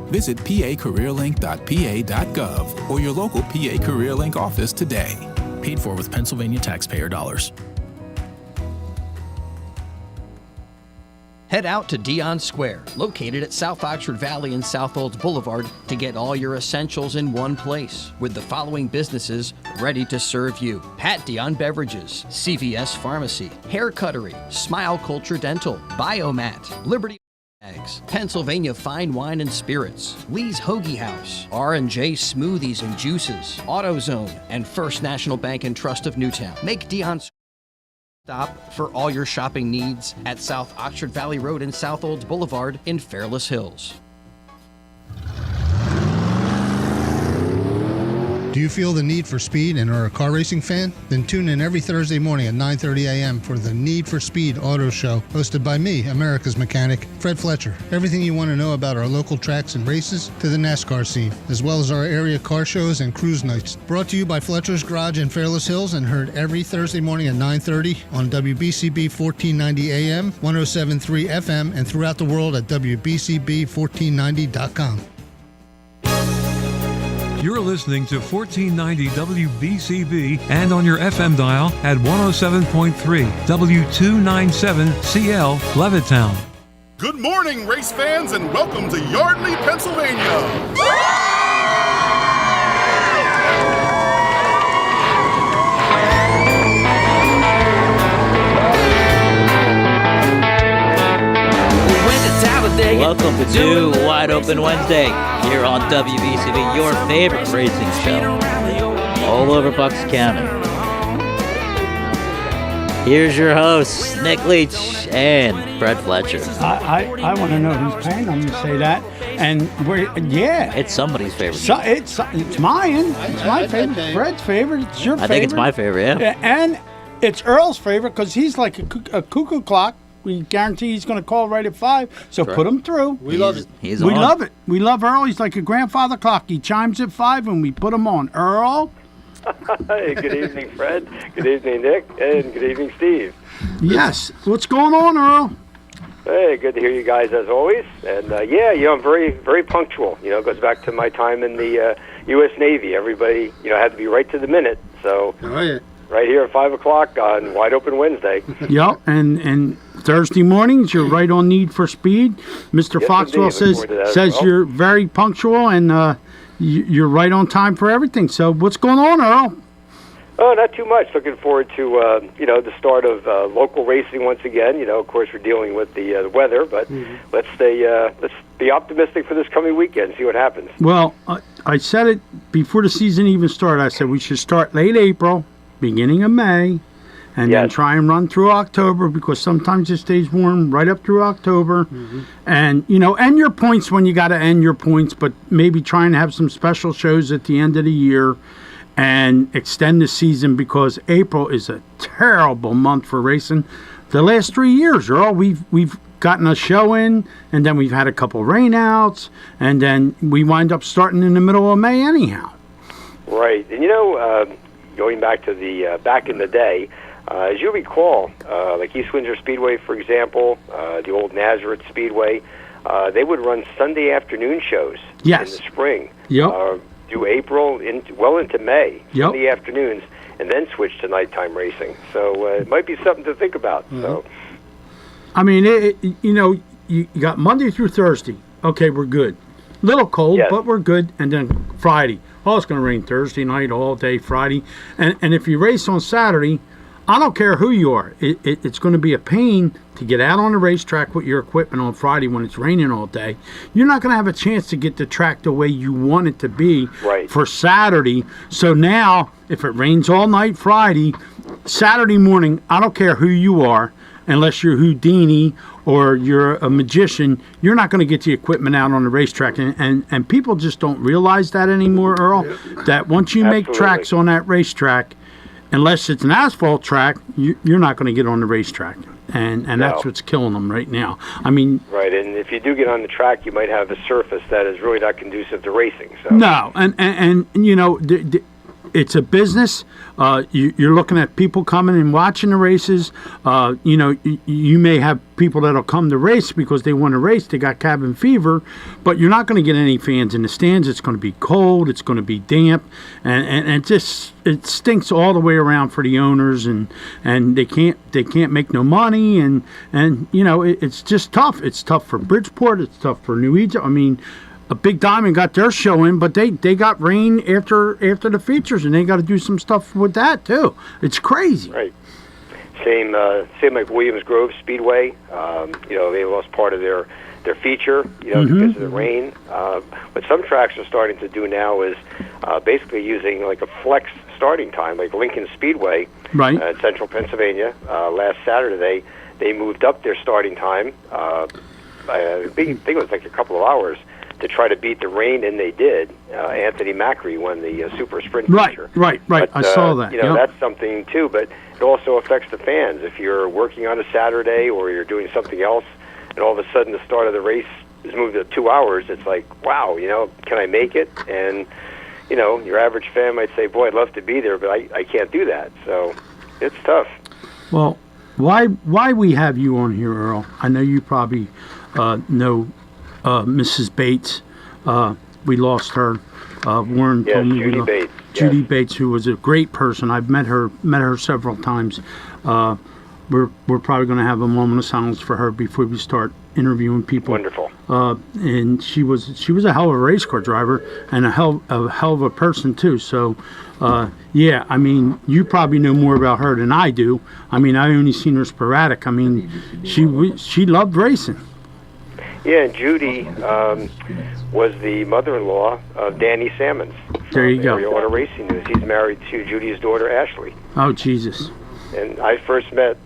Visit pacareerlink.pa.gov or your local PA CareerLink office today. Paid for with Pennsylvania taxpayer dollars. Head out to Dion Square, located at South Oxford Valley and South Olds Boulevard, to get all your essentials in one place, with the following businesses ready to serve you: Pat Dion Beverages, CVS Pharmacy, Hair Cuttery, Smile Culture Dental, Biomat, Liberty Bags, Pennsylvania Fine Wine and Spirits, Lee's Hoagie House, R&J Smoothies and Juices, AutoZone, and First National Bank and Trust of Newtown. Make Dion stop for all your shopping needs at South Oxford Valley Road and South Olds Boulevard in Fairless Hills. Do you feel the need for speed and are a car racing fan? Then tune in every Thursday morning at 9:30 a.m. for the Need for Speed Auto Show, hosted by me, America's mechanic, Fred Fletcher. Everything you want to know about our local tracks and races to the NASCAR scene, as well as our area car shows and cruise nights. Brought to you by Fletcher's Garage in Fairless Hills and heard every Thursday morning at 9:30 on WBCB 1490 AM, 107.3 FM, and throughout the world at WBCB1490.com. You're listening to 1490 WBCB and on your FM dial at 107.3 W297CL Levittown. Good morning, race fans, and welcome to Yardley, Pennsylvania. Welcome to Two Wide Open Wednesday here on WBCB, your favorite racing show, all over Bucks County. Here's your hosts, Nick Leach and Fred Fletcher. I want to know who's paying them to say that. And yeah, it's somebody's favorite. It's mine. It's my favorite. Fred's favorite. It's your favorite. I think it's my favorite. Yeah. And it's Earl's favorite because he's like a cuckoo clock. We guarantee he's going to call right at 5, so put him through. We love it. We love it. We love Earl. He's like a grandfather clock. He chimes at 5 and we put him on. Earl? Hey, good evening, Fred. Good evening, Nick. And good evening, Steve. Yes. What's going on, Earl? Hey, good to hear you guys as always. And I'm very, very punctual. It goes back to my time in the U.S. Navy. Everybody, had to be right to the minute. So right here at 5 o'clock on Wide Open Wednesday. Yep, and Thursday mornings, you're right on Need for Speed. Mr. Foxwell says you're very punctual and you're right on time for everything. So what's going on, Earl? Oh, not too much. Looking forward to the start of local racing once again. Of course, we're dealing with the weather, but let's be optimistic for this coming weekend. See what happens. Well, I said it before the season even started. I said we should start late April, beginning of May, and then try and run through October because sometimes it stays warm right up through October. And, end your points when you got to end your points, but maybe try and have some special shows at the end of the year and extend the season because April is a terrible month for racing. The last 3 years, Earl, we've gotten a show in, and then we've had a couple rainouts, and then we wind up starting in the middle of May anyhow. Right. And, going back to the back in the day, as you recall, like East Windsor Speedway, for example, the old Nazareth Speedway, they would run Sunday afternoon shows in the spring. Through April, into May, Sunday afternoons, and then switch to nighttime racing. So it might be something to think about. So, I mean, you got Monday through Thursday. Okay, we're good. Little cold, but we're good. And then Friday. Oh, it's going to rain Thursday night, all day Friday. And if you race on Saturday, I don't care who you are. It's going to be a pain to get out on the racetrack with your equipment on Friday when it's raining all day. You're not going to have a chance to get the track the way you want it to be for Saturday. So now, if it rains all night Friday, Saturday morning, I don't care who you are, unless you're Houdini or you're a magician, you're not going to get the equipment out on the racetrack. And people just don't realize that anymore, Earl, that once you make tracks on that racetrack, unless it's an asphalt track, you're not going to get on the racetrack. And that's what's killing them right now. I mean... Right, and if you do get on the track, you might have a surface that is really not conducive to racing. So. No, and it's a business. You're looking at people coming and watching the races. You may have people that'll come to race because they want to race. They got cabin fever, but you're not going to get any fans in the stands. It's going to be cold. It's going to be damp, and it stinks all the way around for the owners, and they can't make no money, and it's just tough. It's tough for Bridgeport. It's tough for New Egypt. I mean, a Big Diamond got their show in, but they got rain after the features, and they got to do some stuff with that too. It's crazy. Right. Same like Williams Grove Speedway. They lost part of their feature, because of the rain. What some tracks are starting to do now is basically using like a flex starting time, like Lincoln Speedway, right, in central Pennsylvania. Last Saturday, they moved up their starting time. I think it was like a couple of hours to try to beat the rain, and they did. Anthony Macri won the Super Sprint feature. Right. But, I saw that. That's something too, but it also affects the fans. If you're working on a Saturday or you're doing something else, and all of a sudden the start of the race is moved to 2 hours, it's like, wow, can I make it? And, your average fan might say, boy, I'd love to be there, but I can't do that. So it's tough. Well, why we have you on here, Earl? I know you probably know Mrs. Bates. We lost her. Warren told me Judy Bates. Judy Bates, who was a great person. I've met her several times. We're probably going to have a moment of silence for her before we start interviewing people. Wonderful. And she was a hell of a race car driver and a hell of a person too. So, I mean, you probably know more about her than I do. I mean, I only seen her sporadic. I mean, she loved racing. Yeah, and Judy was the mother-in-law of Danny Sammons. There you go. Area Auto Racing News. He's married to Judy's daughter, Ashley. Oh, Jesus. And I first met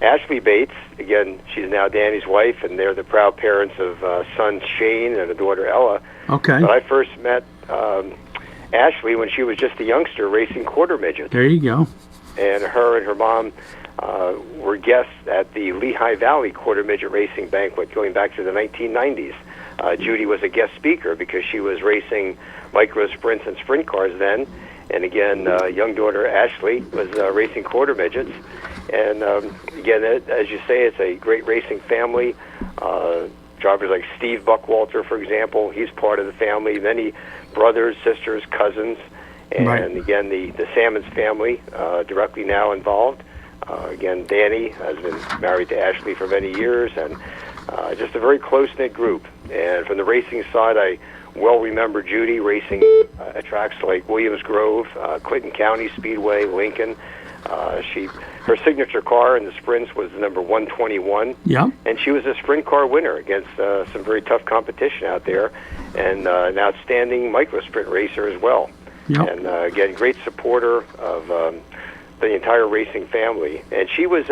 Ashley Bates. Again, she's now Danny's wife, and they're the proud parents of son Shane and a daughter Ella. Okay. But I first met Ashley when she was just a youngster racing quarter midgets. There you go. And her mom were guests at the Lehigh Valley Quarter Midget Racing Banquet going back to the 1990s. Judy was a guest speaker because she was racing micro sprints and sprint cars then. And again, young daughter Ashley was racing quarter midgets. And again, as you say, it's a great racing family. Drivers like Steve Buckwalter, for example, he's part of the family. Many brothers, sisters, cousins. And right. Again, the Sammons family directly now involved. Again, Danny has been married to Ashley for many years, and just a very close-knit group. And from the racing side, I well remember Judy racing at tracks like Williams Grove, Clinton County Speedway, Lincoln. Her signature car in the sprints was the number 121. Yeah. And she was a sprint car winner against some very tough competition out there, and an outstanding micro sprint racer as well. Yep. And again, great supporter of the entire racing family. And she was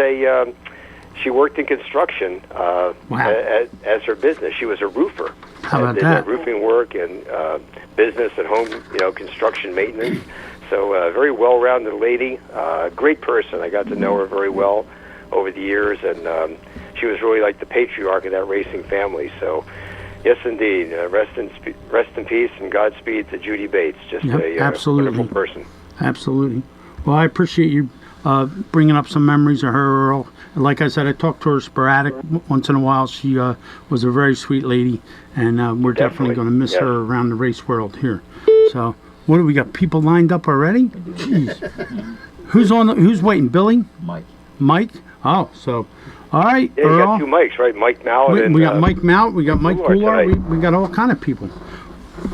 she worked in construction as her business. She was a roofer. How about did that? Roofing work and business and home, construction maintenance. So very well-rounded lady, great person. I got to know her very well over the years, and she was really like the patriarch of that racing family. So, yes, indeed, rest in peace and Godspeed to Judy Bates. Just a wonderful person. Absolutely. Well, I appreciate you bringing up some memories of her, Earl. Like I said, I talked to her sporadic once in a while. She was a very sweet lady, and we're definitely going to miss her around the race world here. So, what do we got? People lined up already? Jeez. Who's waiting? Billy? Mike? Oh, so, all right, yeah, Earl. You got two Mikes, right? Mike Mallet. We got Mike Mallet. We got Mike Poulard. We got all kind of people.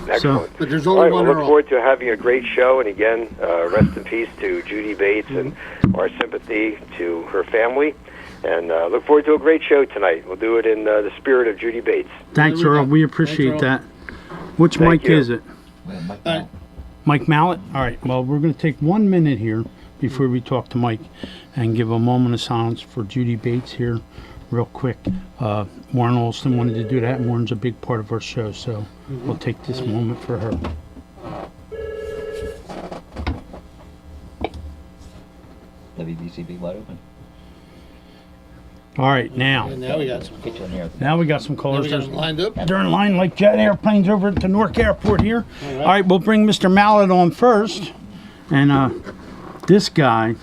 Excellent. So, but there's only one We'll look Earl. forward to having a great show, and again, rest in peace to Judy Bates, and our sympathy to her family. And look forward to a great show tonight. We'll do it in the spirit of Judy Bates. Thanks, Earl. We appreciate that. Which Thank Mike you. is it? Mike Mallet? All right. Well, we're going to take 1 minute here before we talk to Mike and give a moment of silence for Judy Bates here real quick. Warren Olson wanted to do that, and Warren's a big part of our show, so we'll take this moment for her. WBCB wide open. All right, now. And now we got some. Now we got some Now callers. we got them lined up. They're in line like jet airplanes over at the Newark Airport here. All right, we'll bring Mr. Mallet on first. And this guy,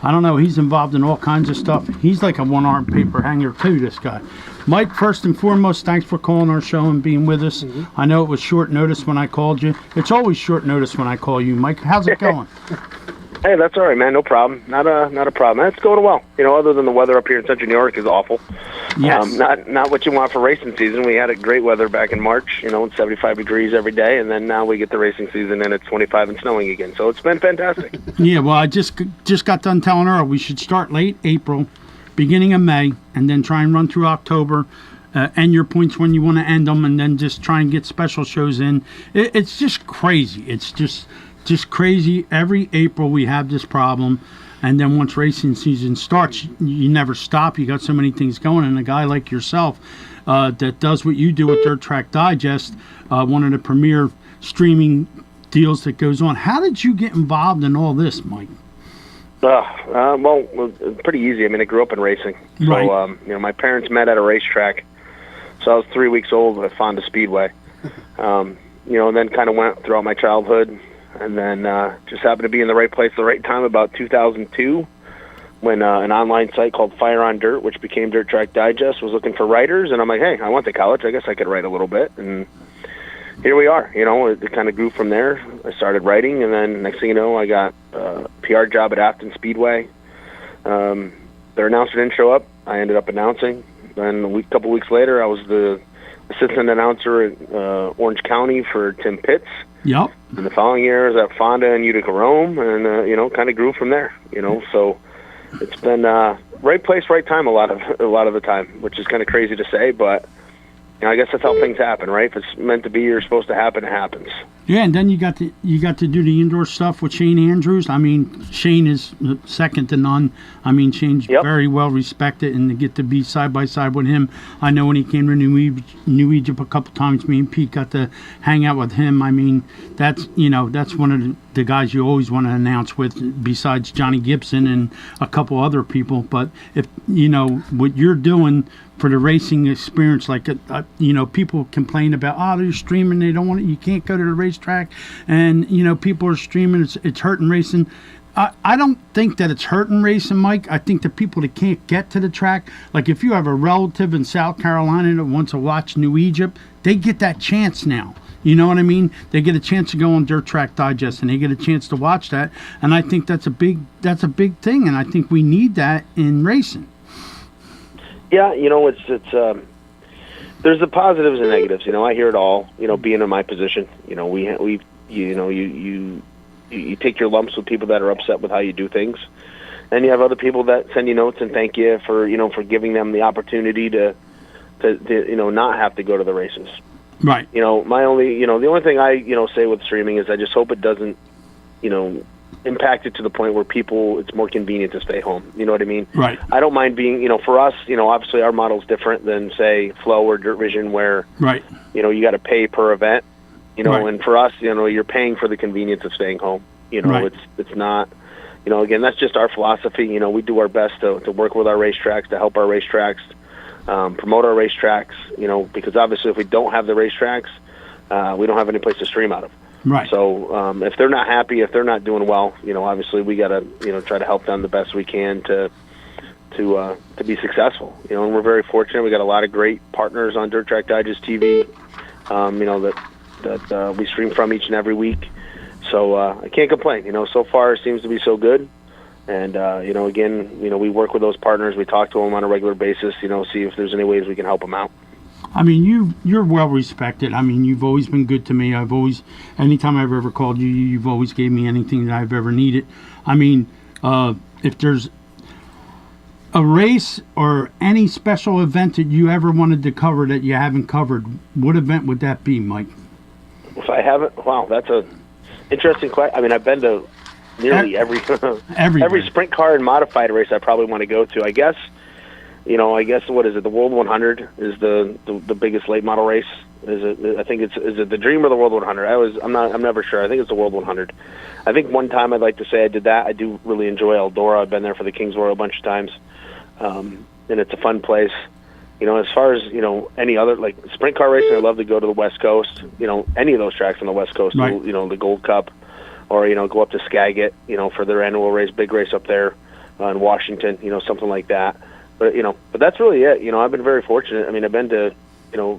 I don't know, he's involved in all kinds of stuff. He's like a one-armed paper hanger too, this guy. Mike, first and foremost, thanks for calling our show and being with us. I know it was short notice when I called you. It's always short notice when I call you, Mike. How's it going? Hey, that's all right, man. No problem. Not a problem. It's going well. Other than the weather up here in Central New York is awful. Yes. Not what you want for racing season. We had a great weather back in March. It's 75 degrees every day, and then now we get the racing season and it's 25 and snowing again. So it's been fantastic. Yeah. Well, I just got done telling her we should start late April, beginning of May, and then try and run through October. End your points when you want to end them, and then just try and get special shows in. It's just crazy. It's just crazy. Every April we have this problem, and then once racing season starts, you never stop. You got so many things going, and a guy like yourself that does what you do with Dirt Track Digest, one of the premier streaming deals that goes on. How did you get involved in all this, Mike? Well, pretty easy. I mean, I grew up in racing. Right. So, my parents met at a racetrack. So I was 3 weeks old at Fonda Speedway. And then kind of went throughout my childhood. And then just happened to be in the right place at the right time about 2002 when an online site called Fire on Dirt, which became Dirt Track Digest, was looking for writers. And I'm like, hey, I went to college. I guess I could write a little bit. And here we are. It kind of grew from there. I started writing, and then next thing you know, I got a PR job at Afton Speedway. Their announcer didn't show up. I ended up announcing. Then a couple weeks later, I was the assistant announcer at Orange County for Tim Pitts. Yep. And the following year, I was at Fonda and Utica Rome, and kind of grew from there. So it's been right place, right time a lot of the time, which is kind of crazy to say, but I guess that's how things happen, right? If it's meant to be or supposed to happen, it happens. Yeah, and then you got to do the indoor stuff with Shane Andrews. I mean, Shane is second to none. I mean, Shane's very well respected, and to get to be side by side with him. I know when he came to New Egypt a couple times, me and Pete got to hang out with him. I mean, that's one of the guys you always want to announce with, besides Johnny Gibson and a couple other people. But if what you're doing for the racing experience, like people complain about, they're streaming, they don't want it, you can't go to the racetrack, and people are streaming, it's hurting racing. I don't think that it's hurting racing, Mike. I think the people that can't get to the track, like if you have a relative in South Carolina that wants to watch New Egypt, they get that chance now. You know what I mean? They get a chance to go on Dirt Track Digest, and they get a chance to watch that. And I think that's a big thing, and I think we need that in racing. Yeah, it's there's the positives and negatives. I hear it all. Being in my position, you take your lumps with people that are upset with how you do things, and you have other people that send you notes and thank you for for giving them the opportunity to not have to go to the races. Right. The only thing I say with streaming is I just hope it doesn't impact it to the point where it's more convenient to stay home. You know what I mean? Right. I don't mind being, for us, obviously our model's different than, say, Flow or Dirt Vision, where, right, you got to pay per event, right, and for us, you're paying for the convenience of staying home. Right. It's not, again, that's just our philosophy. We do our best to work with our racetracks, to help our racetracks, promote our racetracks, because obviously if we don't have the racetracks, we don't have any place to stream out of. Right. So if they're not happy, if they're not doing well, obviously we got to, try to help them the best we can to be successful. And we're very fortunate. We got a lot of great partners on Dirt Track Digest TV, that we stream from each and every week. So I can't complain. So far it seems to be so good. And again, we work with those partners. We talk to them on a regular basis. See if there's any ways we can help them out. I mean, you're well respected. I mean, you've always been good to me. Anytime I've ever called you, you've always gave me anything that I've ever needed. I mean, if there's a race or any special event that you ever wanted to cover that you haven't covered, what event would that be, Mike? If I haven't, wow, that's a interesting question. I mean, I've been to nearly every sprint car and modified race I probably want to go to. I guess what is it? The World 100 is the biggest late model race. Is it the Dream or the World 100? I'm never sure. I think it's the World 100. I think one time I'd like to say I did that. I do really enjoy Eldora. I've been there for the Kings Royal a bunch of times. and it's a fun place. As far as, any other, like sprint car racing, I love to go to the West Coast, any of those tracks on the West Coast, right. The Gold Cup, or, go up to Skagit, for their annual race, big race up there in Washington, something like that. But, but that's really it. I've been very fortunate. I mean, I've been to,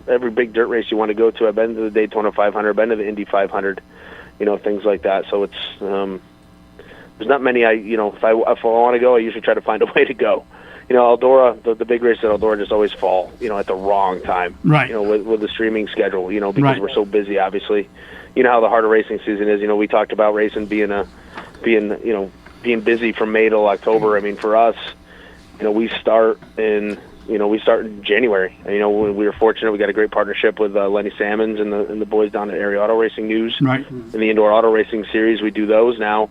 every big dirt race you want to go to. I've been to the Daytona 500, I've been to the Indy 500, things like that. So it's, there's not many if I want to go, I usually try to find a way to go. Eldora, the big race at Eldora just always fall, at the wrong time. Right. With the streaming schedule, because right. we're so busy, obviously. You know how the harder racing season is. We talked about racing being busy from May till October. I mean, for us, we start in January. We were fortunate. We got a great partnership with Lenny Sammons and the boys down at Area Auto Racing News. Right. In the Indoor Auto Racing Series, we do those now.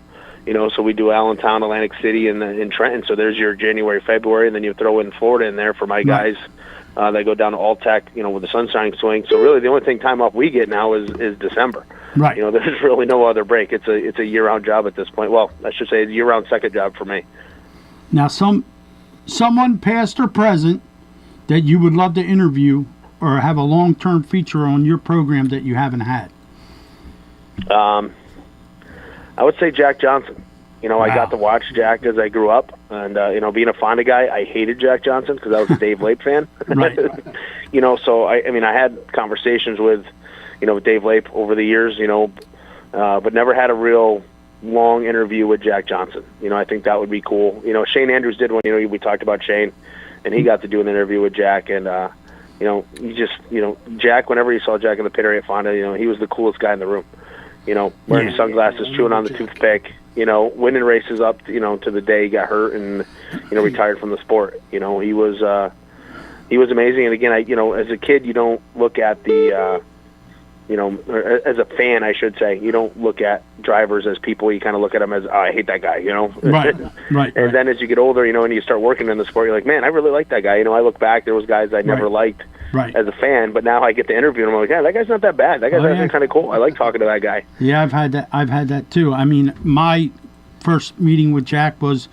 So we do Allentown, Atlantic City, and in Trenton. So there's your January, February, and then you throw in Florida in there for my guys that go down to All-Tech, with the Sunshine Swing. So really the only time off we get now is December. Right. There's really no other break. It's a year-round job at this point. Well, I should say a year-round second job for me. Now, someone past or present that you would love to interview or have a long-term feature on your program that you haven't had? I would say Jack Johnson. Wow. I got to watch Jack as I grew up, and being a Fonda guy, I hated Jack Johnson because I was a Dave Lape fan. Right. So I had conversations with, Dave Lape over the years, but never had a real long interview with Jack Johnson. I think that would be cool. Shane Andrews did one. We talked about Shane, and he got to do an interview with Jack, and Jack. Whenever you saw Jack in the pit area at Fonda, he was the coolest guy in the room. Wearing sunglasses, chewing on the toothpick, winning races up, to the day he got hurt and, retired from the sport. He was amazing. And again, as a kid, you don't look at the, or as a fan, I should say, you don't look at drivers as people. You kind of look at them as, I hate that guy, Right. And then as you get older, and you start working in the sport, you're like, man, I really like that guy. I look back, there was guys I never liked. Right. As a fan, but now I get to interview him. I'm like, yeah, that guy's not that bad. That guy's actually kind of cool. I like talking to that guy. Yeah, I've had that too. I mean, my first meeting with Jack was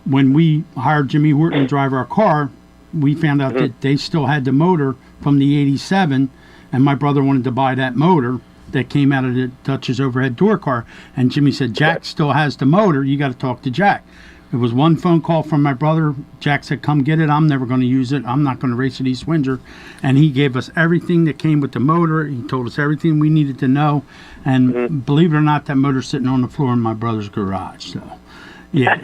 when we hired Jimmy Horton to drive our car. We found out that they still had the motor from the '87, and my brother wanted to buy that motor that came out of the Dutch's overhead door car. And Jimmy said, Jack still has the motor. You got to talk to Jack. It was one phone call from my brother. Jack said, come get it. I'm never going to use it. I'm not going to race at East Windsor. And he gave us everything that came with the motor. He told us everything we needed to know. And believe it or not, that motor's sitting on the floor in my brother's garage. So, yeah.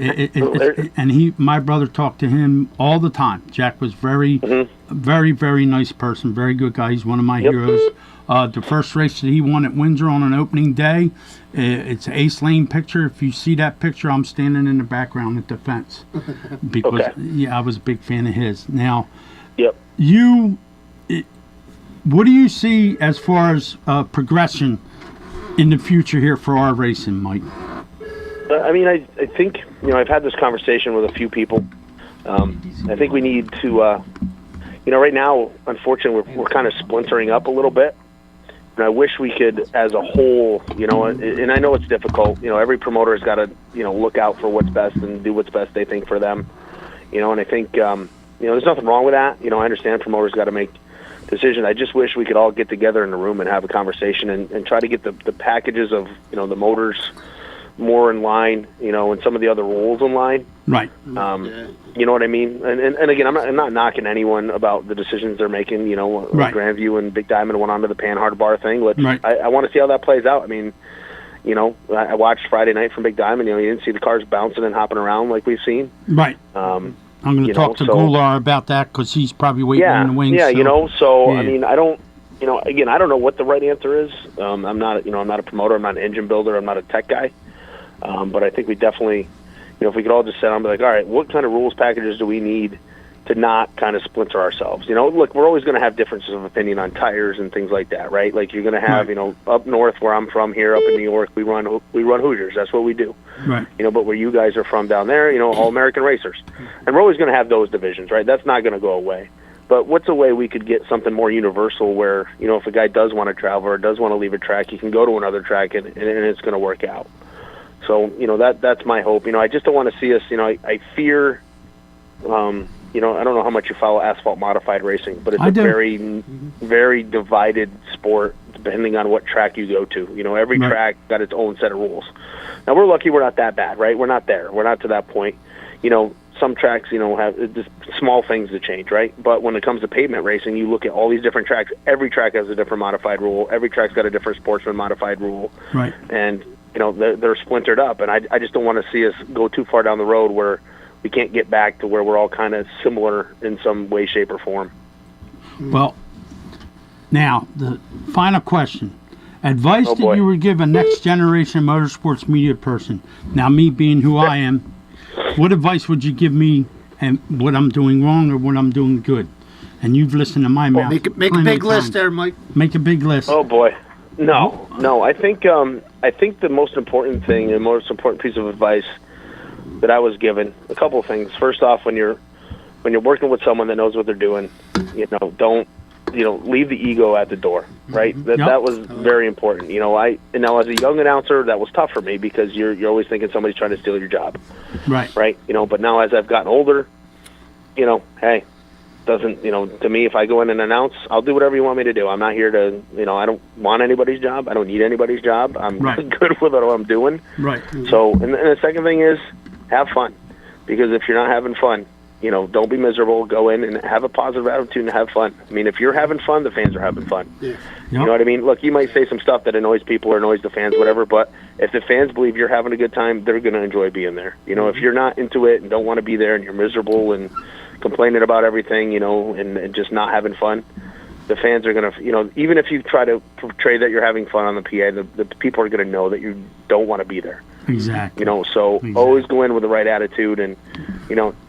My brother talked to him all the time. Jack was very, very nice person. Very good guy. He's one of my heroes. The first race that he won at Windsor on an opening day, it's an Ace Lane picture. If you see that picture, I'm standing in the background at the fence because I was a big fan of his. Now, what do you see as far as progression in the future here for our racing, Mike? I think I've had this conversation with a few people. I think we need to, right now, unfortunately, we're kind of splintering up a little bit. And I wish we could, as a whole, and I know it's difficult. Every promoter has got to, look out for what's best and do what's best they think for them. And I think, there's nothing wrong with that. I understand promoters got to make decisions. I just wish we could all get together in a room and have a conversation and try to get the packages of, the motors more in line, and some of the other rules in line. Right. You know what I mean? And again, I'm not knocking anyone about the decisions they're making. Grandview and Big Diamond went on to the Panhard Bar thing. I want to see how that plays out. I mean, I watched Friday night from Big Diamond. You didn't see the cars bouncing and hopping around like we've seen. Right. I'm going to talk to Goulart about that because he's probably waiting in the wings. Yeah, I mean, I don't. Again, I don't know what the right answer is. I'm not a promoter. I'm not an engine builder. I'm not a tech guy. But I think we definitely, if we could all just sit down and be like, all right, what kind of rules packages do we need to not kind of splinter ourselves? Look, we're always going to have differences of opinion on tires and things like that, right? Like you're going to have, up north where I'm from here, up in New York, we run Hoosiers. That's what we do. Right. But where you guys are from down there, all American racers. And we're always going to have those divisions, right? That's not going to go away. But what's a way we could get something more universal where, if a guy does want to travel or does want to leave a track, he can go to another track and it's going to work out. So, that's my hope. I just don't want to see us, I fear, I don't know how much you follow asphalt modified racing, but it's I a do. very, very divided sport depending on what track you go to. Every Right. track got its own set of rules. Now, we're lucky we're not that bad, right? We're not there. We're not to that point. Some tracks, have just small things to change, right? But when it comes to pavement racing, you look at all these different tracks. Every track has a different modified rule. Every track's got a different sportsman modified rule. Right. And, they're splintered up. And I just don't want to see us go too far down the road where we can't get back to where we're all kind of similar in some way, shape, or form. Well, now, the final question. Advice Oh, that boy. you would give a next generation motorsports media person. Now, me being who I am, what advice would you give me and what I'm doing wrong or what I'm doing good? And you've listened to my mouth. Make a plenty big of list times. there, Mike. Make a big list. Oh boy, no. I think the most important thing, the most important piece of advice that I was given, a couple of things. First off, when you're working with someone that knows what they're doing, don't leave the ego at the door, right? That was very important. Now as a young announcer, that was tough for me because you're always thinking somebody's trying to steal your job, Right. But now as I've gotten older, hey. To me, if I go in and announce, I'll do whatever you want me to do. I'm not here to, I don't want anybody's job. I don't need anybody's job. I'm Right. good with what I'm doing. Right. So, and the second thing is have fun. Because if you're not having fun, don't be miserable. Go in and have a positive attitude and have fun. I mean, if you're having fun, the fans are having fun. Yeah. You know what I mean? Look, you might say some stuff that annoys people or annoys the fans, whatever, but if the fans believe you're having a good time, they're going to enjoy being there. If you're not into it and don't want to be there and you're miserable and complaining about everything, and just not having fun, the fans are going to, even if you try to portray that you're having fun on the PA, the people are going to know that you don't want to be there. Exactly. So always go in with the right attitude and,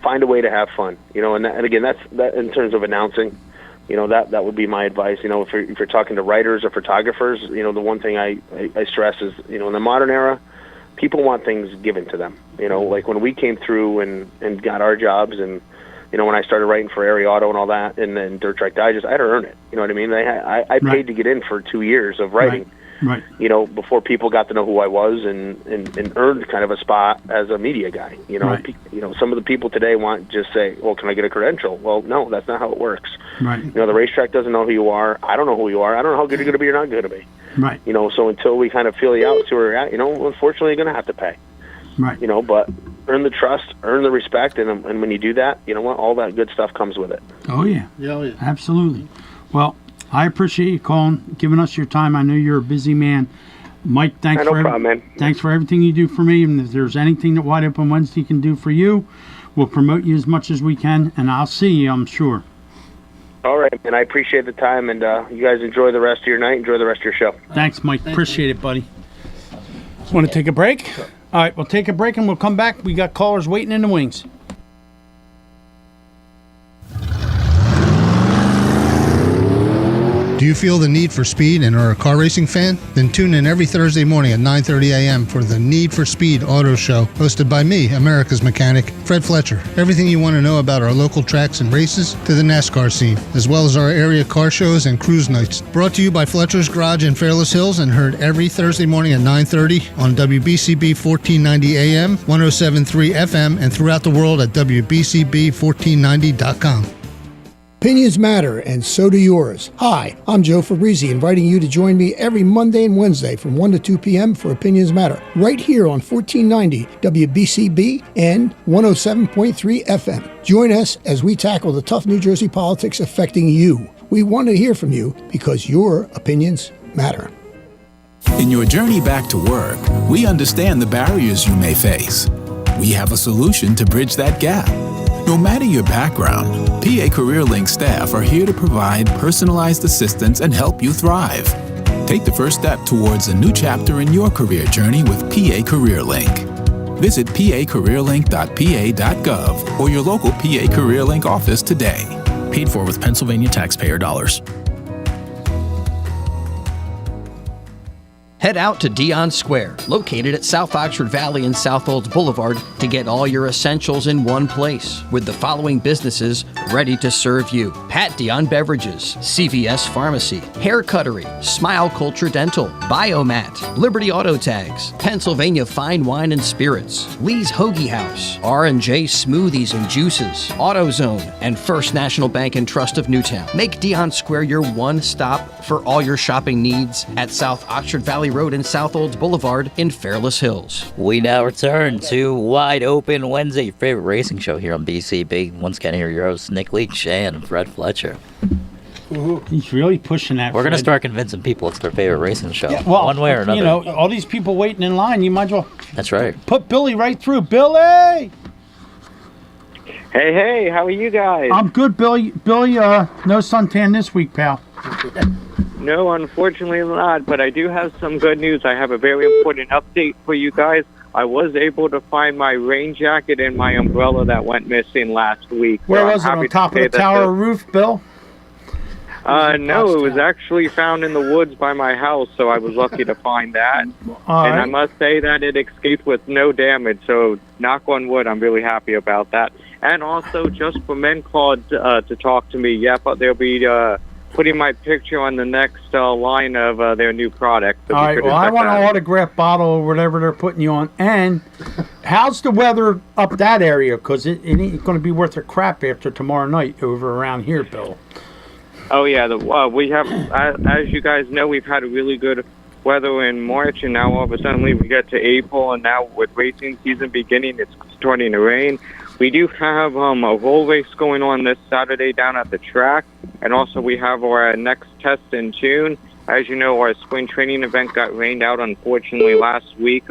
find a way to have fun, and again, that in terms of announcing, that would be my advice. If you're talking to writers or photographers, the one thing I stress is, in the modern era, people want things given to them. Like when we came through and got our jobs and, when I started writing for Area Auto and all that, and then Dirt Track Digest, I had to earn it. You know what I mean? I paid to get in for 2 years of writing. Right. Before people got to know who I was and earned kind of a spot as a media guy. Right. Some of the people today want just say, well, can I get a credential? Well, no, that's not how it works. Right. The racetrack doesn't know who you are. I don't know who you are. I don't know how good you're going to be or not going to be. Right. So until we kind of feel you out, see where you're at, unfortunately you're going to have to pay. Right. But earn the trust, earn the respect, and when you do that, you know what? All that good stuff comes with it. Oh, yeah. Yeah, yeah. Absolutely. Well, I appreciate you calling, giving us your time. I know you're a busy man. Mike, thanks No problem, man. Thanks for everything you do for me. And if there's anything that Wide Open Wednesday can do for you, we'll promote you as much as we can, and I'll see you, I'm sure. All right, man. I appreciate the time, and you guys enjoy the rest of your night. Enjoy the rest of your show. Thanks, Mike. Appreciate it, buddy. Want to take a break? All right, we'll take a break, and we'll come back. We got callers waiting in the wings. Do you feel the need for speed and are a car racing fan? Then tune in every Thursday morning at 9:30 a.m. for the Need for Speed Auto Show, hosted by me, America's mechanic, Fred Fletcher. Everything you want to know about our local tracks and races to the NASCAR scene, as well as our area car shows and cruise nights. Brought to you by Fletcher's Garage in Fairless Hills and heard every Thursday morning at 9:30 on WBCB 1490 AM, 107.3 FM, and throughout the world at WBCB1490.com. Opinions matter, and so do yours. Hi, I'm Joe Fabrizi, inviting you to join me every Monday and Wednesday from 1 to 2 p.m. for Opinions Matter, right here on 1490 WBCB and 107.3 FM. Join us as we tackle the tough New Jersey politics affecting you. We want to hear from you because your opinions matter. In your journey back to work, we understand the barriers you may face. We have a solution to bridge that gap. No matter your background, PA CareerLink staff are here to provide personalized assistance and help you thrive. Take the first step towards a new chapter in your career journey with PA CareerLink. Visit pacareerlink.pa.gov or your local PA CareerLink office today. Paid for with Pennsylvania taxpayer dollars. Head out to Dion Square, located at South Oxford Valley and South Olds Boulevard, to get all your essentials in one place, with the following businesses ready to serve you: Pat Dion Beverages, CVS Pharmacy, Hair Cuttery, Smile Culture Dental, Biomat, Liberty Auto Tags, Pennsylvania Fine Wine and Spirits, Lee's Hoagie House, R&J Smoothies and Juices, AutoZone, and First National Bank and Trust of Newtown. Make Dion Square your one stop for all your shopping needs at South Oxford Valley Road and South Olds Boulevard in Fairless Hills. We now return to Wide Open Wednesday, your favorite racing show here on BCB. Once again, here are your hosts, Nick Leach and Fred Fletcher. He's really pushing that. We're going to start convincing people it's their favorite racing show, well, one way or another. You know, all these people waiting in line, you might as well. That's right. Put Billy right through. Billy! Hey, how are you guys? I'm good, Billy. Billy, no suntan this week, pal. No, unfortunately not, but I do have some good news. I have a very important update for you guys. I was able to find my rain jacket and my umbrella that went missing last week. Where was it? On top of the tower roof, Bill? No, it was actually found in the woods by my house, so I was lucky to find that. And I must say that it escaped with no damage, so knock on wood, I'm really happy about that. And also, Just for Men called to talk to me. Yep, they'll be putting my picture on the next line of their new product. So all right, well, I want an autograph bottle or whatever they're putting you on. And how's the weather up that area? Because it ain't going to be worth a crap after tomorrow night over around here, Bill. Oh, yeah. We have, as you guys know, we've had a really good weather in March, and now all of a sudden we get to April, and now with racing season beginning, it's starting to rain. We do have a roll race going on this Saturday down at the track, and also we have our next test in June. As you know, our spring training event got rained out, unfortunately, last week,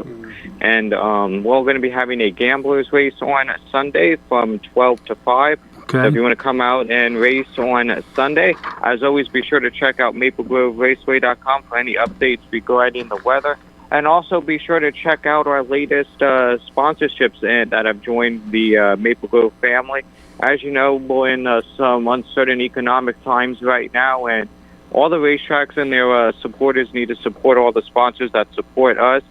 and we're going to be having a gamblers race on Sunday from 12 to 5. Okay. So if you want to come out and race on Sunday, as always, be sure to check out MapleGroveRaceway.com for any updates regarding the weather. And also be sure to check out our latest sponsorships that have joined the Maple Grove family. As you know, we're in some uncertain economic times right now, and all the racetracks and their supporters need to support all the sponsors that support us.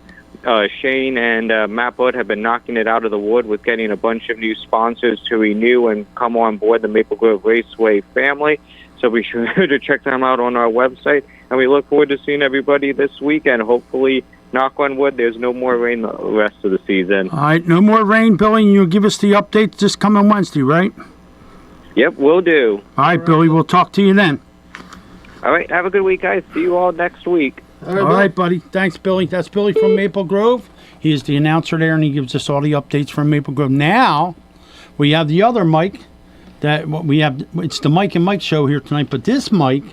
Shane and Matt Budd have been knocking it out of the wood with getting a bunch of new sponsors to renew and come on board the Maple Grove Raceway family. So be sure to check them out on our website. And we look forward to seeing everybody this weekend. Hopefully, knock on wood, there's no more rain the rest of the season. All right, no more rain, Billy, and you'll give us the updates this coming Wednesday, right? Yep, will do. All right, Billy, we'll talk to you then. All right, have a good week, guys. See you all next week. All right, buddy. Thanks, Billy. That's Billy from Maple Grove. He is the announcer there, and he gives us all the updates from Maple Grove. Now, we have the other Mike. It's the Mike and Mike show here tonight, but this Mike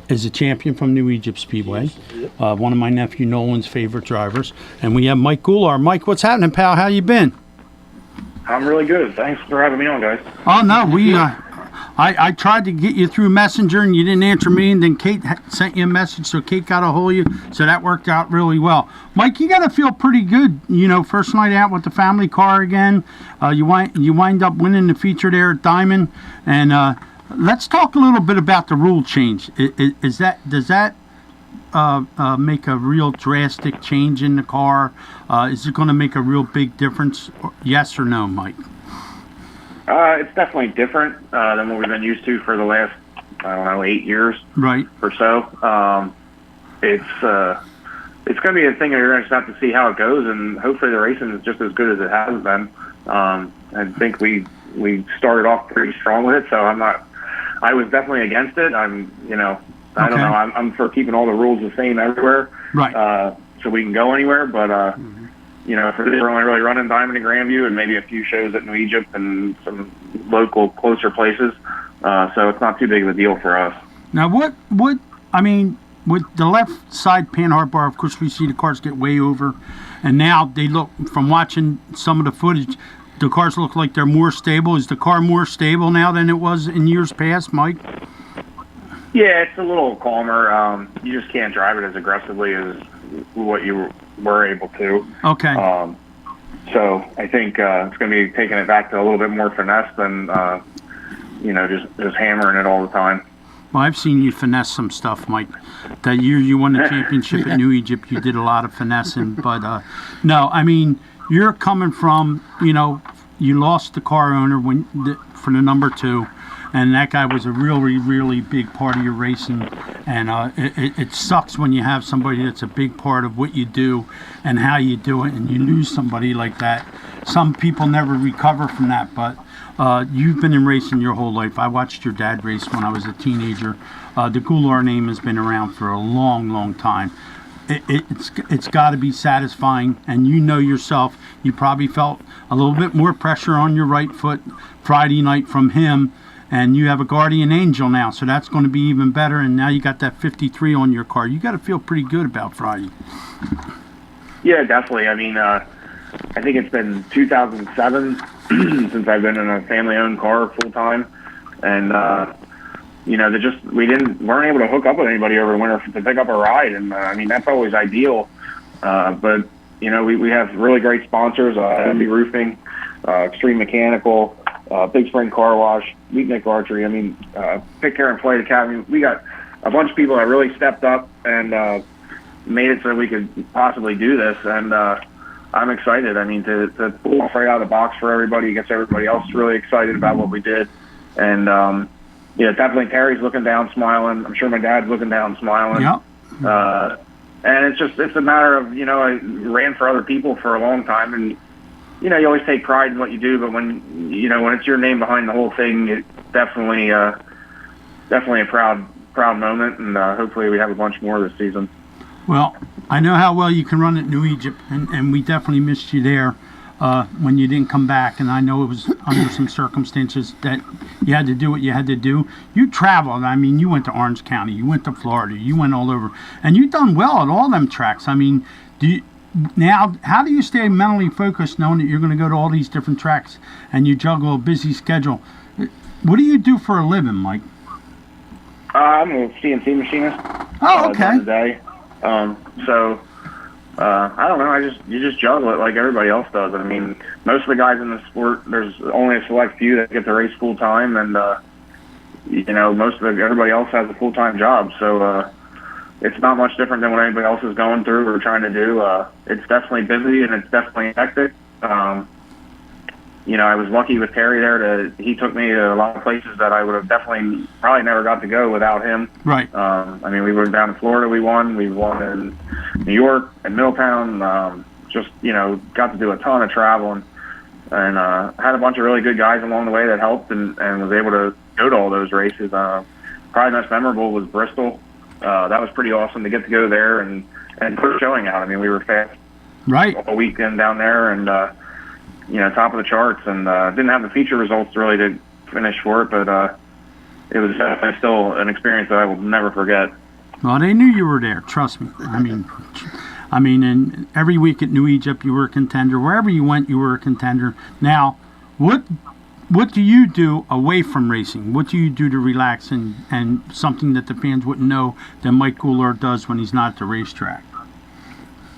is a champion from New Egypt Speedway, one of my nephew Nolan's favorite drivers. And we have Mike Goulart. Mike, what's happening, pal? How you been? I'm really good. Thanks for having me on, guys. Oh, no, I tried to get you through Messenger, and you didn't answer me, and then Kate sent you a message, so Kate got a hold of you, so that worked out really well. Mike, you got to feel pretty good, first night out with the family car again. You wind up winning the feature there at Diamond, and let's talk a little bit about the rule change. Does that make a real drastic change in the car? Is it going to make a real big difference? Yes or no, Mike? It's definitely different than what we've been used to for the last, 8 years, right, or so. It's going to be a thing that you're going to have to see how it goes, and hopefully the racing is just as good as it has been. I think we started off pretty strong with it, so I was definitely against it. I don't know. I'm for keeping all the rules the same everywhere, right? So we can go anywhere, but. For this, we're only really running Diamond and Grandview and maybe a few shows at New Egypt and some local, closer places. So it's not too big of a deal for us. Now, with the left side panhard bar, of course, we see the cars get way over. And now they look, from watching some of the footage, the cars look like they're more stable. Is the car more stable now than it was in years past, Mike? Yeah, it's a little calmer. You just can't drive it as aggressively as what you were able to. Okay. So I think it's going to be taking it back to a little bit more finesse than, just hammering it all the time. Well, I've seen you finesse some stuff, Mike. That year you won the championship at New Egypt, you did a lot of finessing. But, no, I mean, you're coming from, you lost the car owner for the number 2. And that guy was a really, really big part of your racing. And it sucks when you have somebody that's a big part of what you do and how you do it, and you lose somebody like that. Some people never recover from that, but you've been in racing your whole life. I watched your dad race when I was a teenager. The Goulart name has been around for a long, long time. It's got to be satisfying, and you know yourself, you probably felt a little bit more pressure on your right foot Friday night from him. And you have a guardian angel now, so that's going to be even better. And now you got that 53 on your car. You got to feel pretty good about Friday. Yeah, definitely. I mean, I think it's been 2007 since I've been in a family-owned car full time, and we weren't able to hook up with anybody over the winter to pick up a ride. And I mean, that's always ideal. But we have really great sponsors: Heavy Roofing, Extreme Mechanical. Big Spring Car Wash, Meet Nick Archery. I mean, Pick Care and Flight Academy. We got a bunch of people that really stepped up and made it so we could possibly do this. And I'm excited. I mean, to pull off right out of the box for everybody, gets everybody else really excited about what we did. And definitely Terry's looking down, smiling. I'm sure my dad's looking down, smiling. Yep. And it's a matter of, I ran for other people for a long time, and you always take pride in what you do, but when it's your name behind the whole thing, it's definitely a proud moment, and hopefully we have a bunch more this season. Well, I know how well you can run at New Egypt, and we definitely missed you there when you didn't come back, and I know it was under some circumstances that you had to do what you had to do. You traveled. I mean, you went to Orange County, you went to Florida, you went all over, and you've done well at all them tracks. I mean, now, how do you stay mentally focused knowing that you're going to go to all these different tracks and you juggle a busy schedule? What do you do for a living, Mike? I'm a CNC machinist. Oh, okay. During the day. I don't know. You just juggle it like everybody else does. I mean, most of the guys in the sport, there's only a select few that get to race full time, and everybody else has a full time job. So. It's not much different than what anybody else is going through or trying to do. It's definitely busy and it's definitely hectic. I was lucky with Terry there. He took me to a lot of places that I would have probably never got to go without him. Right. I mean, we were down in Florida. We won in New York and Middletown. Got to do a ton of traveling, and had a bunch of really good guys along the way that helped, and was able to go to all those races. Probably most memorable was Bristol. That was pretty awesome to get to go there and put showing out. I mean, we were fast all weekend down there, and top of the charts, and didn't have the feature results really to finish for it, but it was definitely still an experience that I will never forget. Well, they knew you were there. Trust me. I mean, and every week at New Egypt, you were a contender. Wherever you went, you were a contender. Now, what do you do away from racing? What do you do to relax and something that the fans wouldn't know that Mike Goulart does when he's not at the racetrack?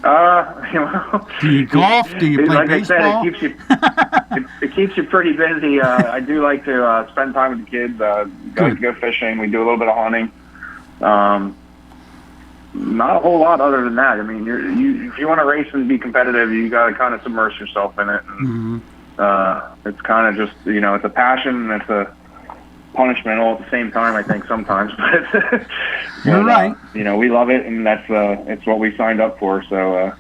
Do you golf? Do you play baseball? I said, it keeps you pretty busy. I do like to spend time with the kids. Go fishing. We do a little bit of hunting. Not a whole lot other than that. I mean, if you want to race and be competitive, you got to kind of submerge yourself in it. And, it's kind of just, it's a passion and it's a punishment all at the same time, I think, sometimes. But you're right. We love it, and that's it's what we signed up for. So,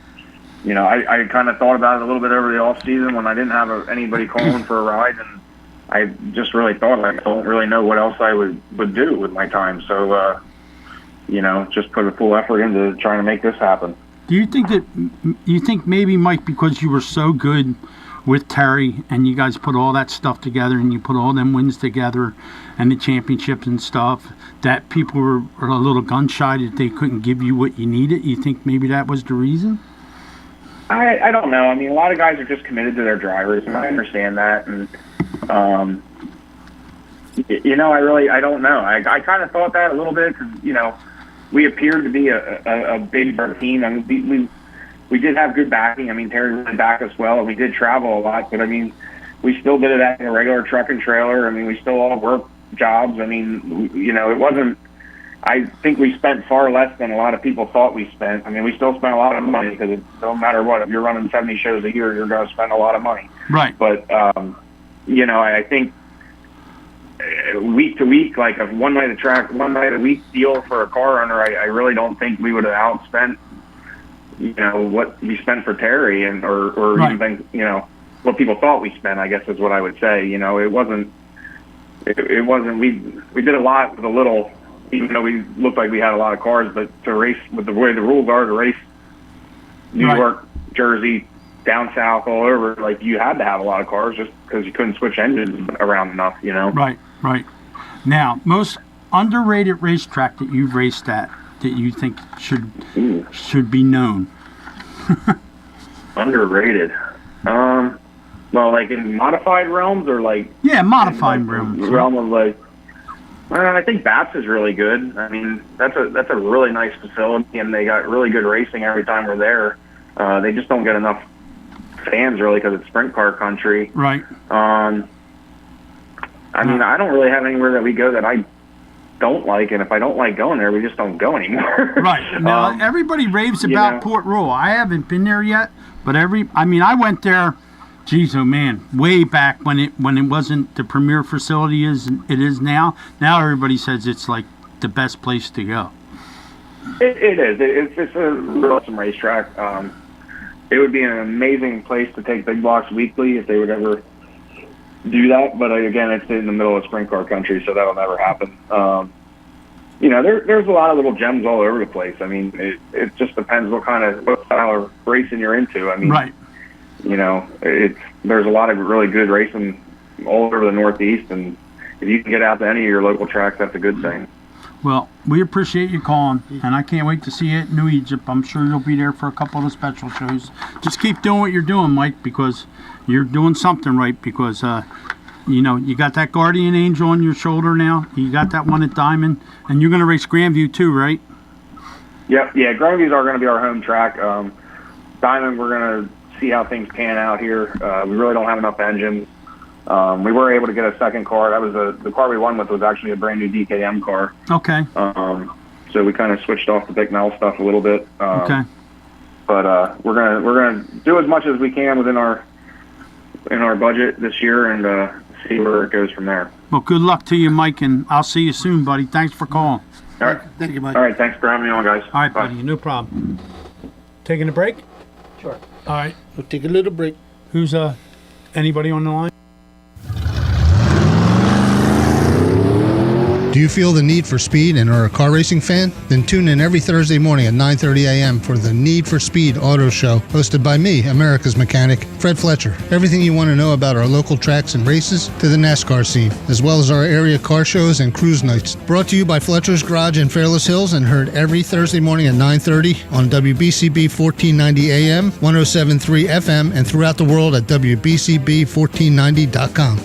I kind of thought about it a little bit over the off season when I didn't have anybody calling for a ride, and I just really thought I don't really know what else I would do with my time. So, just put a full effort into trying to make this happen. Do you think maybe, Mike, because you were so good with Terry and you guys put all that stuff together and you put all them wins together and the championships and stuff, that people were a little gun shy that they couldn't give you what you needed? You think maybe that was the reason? I don't know. I mean, a lot of guys are just committed to their drivers, and I understand that. And, I don't know. I kind of thought that a little bit because, we appeared to be a big team. I mean, we did have good backing. I mean, Terry really backed us well, and we did travel a lot. But, I mean, we still did it in a regular truck and trailer. I mean, we still all worked jobs. I mean, it wasn't. I think we spent far less than a lot of people thought we spent. I mean, we still spent a lot of money because it don't matter what. If you're running 70 shows a year, you're going to spend a lot of money. Right. But I think week to week, like a one night a week deal for a car owner, I really don't think we would have outspent, what we spent for Terry or Right. even, what people thought we spent, I guess is what I would say. It wasn't, we did a lot with a little, even though we looked like we had a lot of cars, but to race with the way the rules are to race New Right. York, Jersey, down south, all over, like you had to have a lot of cars just because you couldn't switch engines around enough, Right. Now, most underrated racetrack that you've raced at that you think should be known? Underrated. Well, like in modified realms or like modified realms. realms. Realm of like, I think Bats is really good. I mean, that's a really nice facility, and they got really good racing every time we're there. They just don't get enough fans really because it's sprint car country. Right. I mean, I don't really have anywhere that we go that I don't like, and if I don't like going there, we just don't go anymore. Right. Now, everybody raves about Port Royal. I haven't been there yet, but I went there, geez, oh man, way back when it wasn't the premier facility it is now. Now everybody says it's like the best place to go. It is. It's a real awesome racetrack. It would be an amazing place to take big blocks weekly if they would ever do that, but again, it's in the middle of sprint car country, so that'll never happen. There's a lot of little gems all over the place. I mean, it just depends what style of racing you're into. I mean, right. There's a lot of really good racing all over the Northeast, and if you can get out to any of your local tracks, that's a good thing. Well, we appreciate you calling, and I can't wait to see you at New Egypt. I'm sure you'll be there for a couple of the special shows. Just keep doing what you're doing, Mike, because you're doing something right, because you got that guardian angel on your shoulder now. You got that one at Diamond, and you're going to race Grandview too, right? Yep. Yeah, Grandview's are going to be our home track. Diamond, we're going to see how things pan out here. We really don't have enough engines. We were able to get a second car. That was the car we won with was actually a brand new DKM car. Okay. So we kind of switched off the Bicknell stuff a little bit. Okay. But we're gonna do as much as we can within our budget this year and see where it goes from there. Well, good luck to you, Mike, and I'll see you soon, buddy. Thanks for calling. All right. Thank you, Mike. All right. Thanks for having me on, guys. All right, Bye. buddy. No problem. Taking a break? Sure. All right. We'll take a little break. Who's anybody on the line? Do you feel the need for speed and are a car racing fan? Then tune in every Thursday morning at 9:30 a.m. for the Need for Speed Auto Show, hosted by me, America's mechanic, Fred Fletcher. Everything you want to know about our local tracks and races to the NASCAR scene, as well as our area car shows and cruise nights. Brought to you by Fletcher's Garage in Fairless Hills and heard every Thursday morning at 9:30 on WBCB 1490 AM, 107.3 FM, and throughout the world at WBCB1490.com.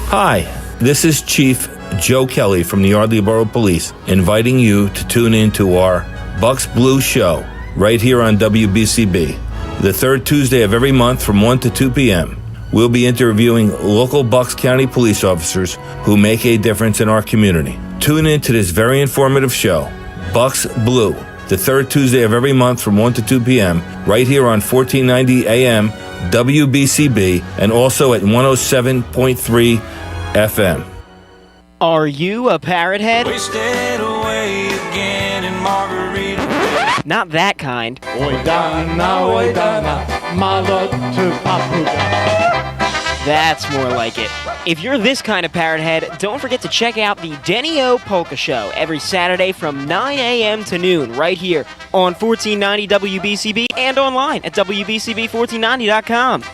Hi, this is Chief Joe Kelly from the Yardley Borough Police, inviting you to tune in to our Bucks Blue Show right here on WBCB, the third Tuesday of every month from 1 to 2 p.m. We'll be interviewing local Bucks County police officers who make a difference in our community. Tune in to this very informative show, Bucks Blue, the third Tuesday of every month from 1 to 2 p.m. right here on 1490 AM WBCB and also at 107.3 FM. Are you a parrot head? Away again in Margarita. Not that kind. That's more like it. If you're this kind of parrot head, don't forget to check out the Denny O Polka Show every Saturday from 9 a.m. to noon right here on 1490 WBCB and online at WBCB1490.com.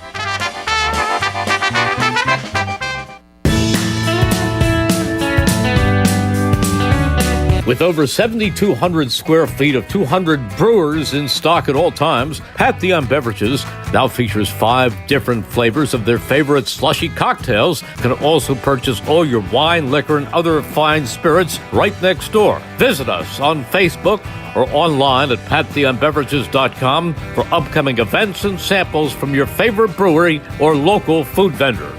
With over 7,200 square feet of 200 brewers in stock at all times, Pat Dion Beverages now features 5 different flavors of their favorite slushy cocktails. You can also purchase all your wine, liquor, and other fine spirits right next door. Visit us on Facebook or online at patdionbeverages.com for upcoming events and samples from your favorite brewery or local food vendor.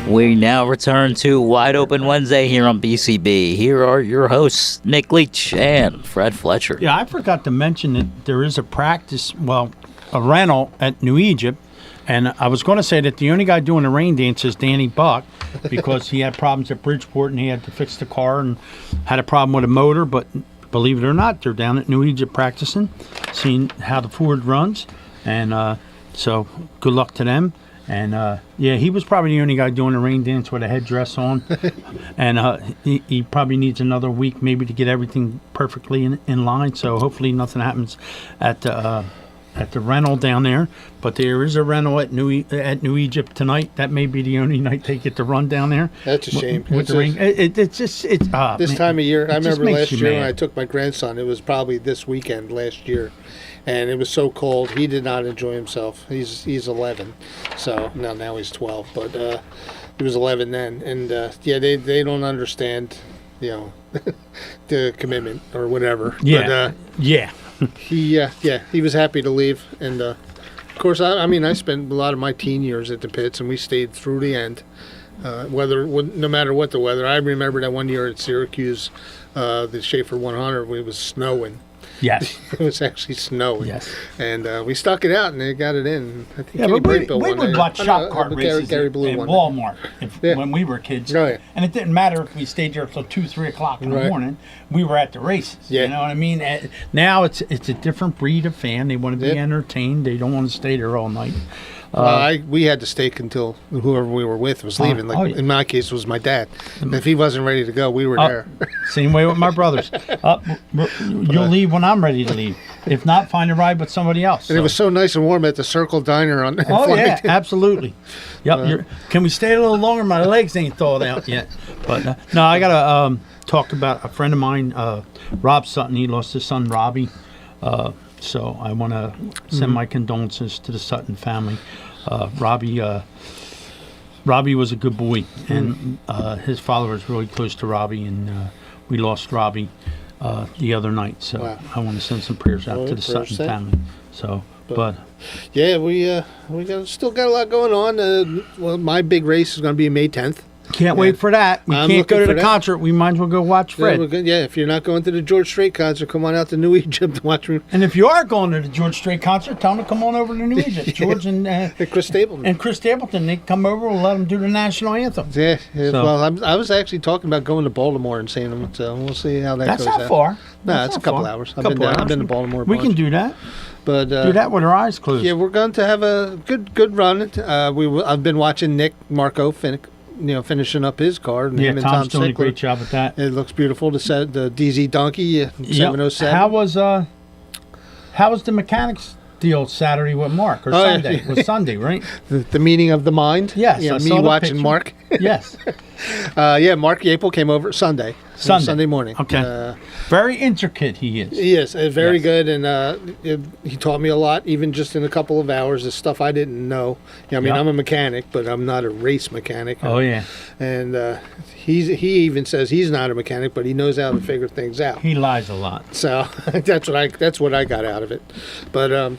We now return to Wide Open Wednesday here on BCB. Here are your hosts, Nick Leach and Fred Fletcher. Yeah, I forgot to mention that there is a rental at New Egypt. And I was going to say that the only guy doing the rain dance is Danny Buck because he had problems at Bridgeport and he had to fix the car and had a problem with a motor. But believe it or not, they're down at New Egypt practicing, seeing how the Ford runs. And so good luck to them. And, yeah, he was probably the only guy doing the rain dance with a headdress on. And he probably needs another week maybe to get everything perfectly in line. So hopefully nothing happens at the rental down there. But there is a rental at New Egypt tonight. That may be the only night they get to run down there. That's a shame. With the rain. It's just this time of year. I remember last year when mad. I took my grandson. It was probably this weekend last year. And it was so cold, he did not enjoy himself. He's 11, so now he's 12, but he was 11 then. And yeah, they don't understand, the commitment or whatever. Yeah, but, yeah. he was happy to leave, and of course, I spent a lot of my teen years at the pits, and we stayed through the end. No matter what the weather. I remember that one year at Syracuse, the Schaefer 100, it was snowing. Yes. It was actually snowing. Yes. And we stuck it out, and they got it in. I think Yeah, but we would watch shop cart races Gary Blue at one Walmart when we were kids. Oh, yeah. And it didn't matter if we stayed there till 2, 3 o'clock in the Right. morning. We were at the races. Yeah. You know what I mean? Now it's a different breed of fan. They want to be Yep. entertained. They don't want to stay there all night. We had to stay until whoever we were with was leaving. In my case, it was my dad. And if he wasn't ready to go, we were there. Same way with my brothers. You'll leave when I'm ready to leave. If not, find a ride with somebody else. And it was so nice and warm at the Circle Diner on. Oh yeah, absolutely. Yep. Can we stay a little longer? My legs ain't thawed out yet. But no, I gotta talk about a friend of mine, Rob Sutton. He lost his son Robbie. So I want to send my condolences to the Sutton family. Robbie was a good boy, and his father was really close to Robbie, and we lost Robbie the other night. So Wow. I want to send some prayers out to the Sutton family. So, but yeah, we still got a lot going on. Well, my big race is going to be May 10th. can't wait for that. We I'm can't go looking to for the that. concert. We might as well go watch Fred. Yeah, we're good. Yeah, if you're not going to the George Strait concert, come on out to New Egypt and watch me. And if you are going to the George Strait concert, tell them to come on over to New Egypt. George and Chris Stapleton. And Chris Stapleton, they come over. We'll let them do the national anthem. Yeah. So- Well, I was actually talking about going to Baltimore and seeing them, so we'll see how that That's goes. not far. No, That's it's a not couple far. hours. Couple I've hours. been to Baltimore. A We bunch. can do that. But do that with our eyes closed. Yeah, we're going to have a good run. I've been watching Nick Marco finishing up his car. And Yeah, him and Tom's Tom doing a Sickler. great job with that. It looks beautiful. The DZ Donkey 707. How was the mechanics deal Saturday with Mark or Oh, yeah. Sunday? It was Sunday, right? The meeting of the mind. Yes, Yeah, I me saw the watching picture. Mark. Yes. Yeah, Mark Yapel came over Sunday morning. Okay. Very intricate he is. He is very good, and he taught me a lot, even just in a couple of hours. The stuff I didn't know. Yeah, I mean, Yep. I'm a mechanic, but I'm not a race mechanic. Oh, yeah. And he even says he's not a mechanic, but he knows how to figure things out. He lies a lot. So that's what I got out of it. But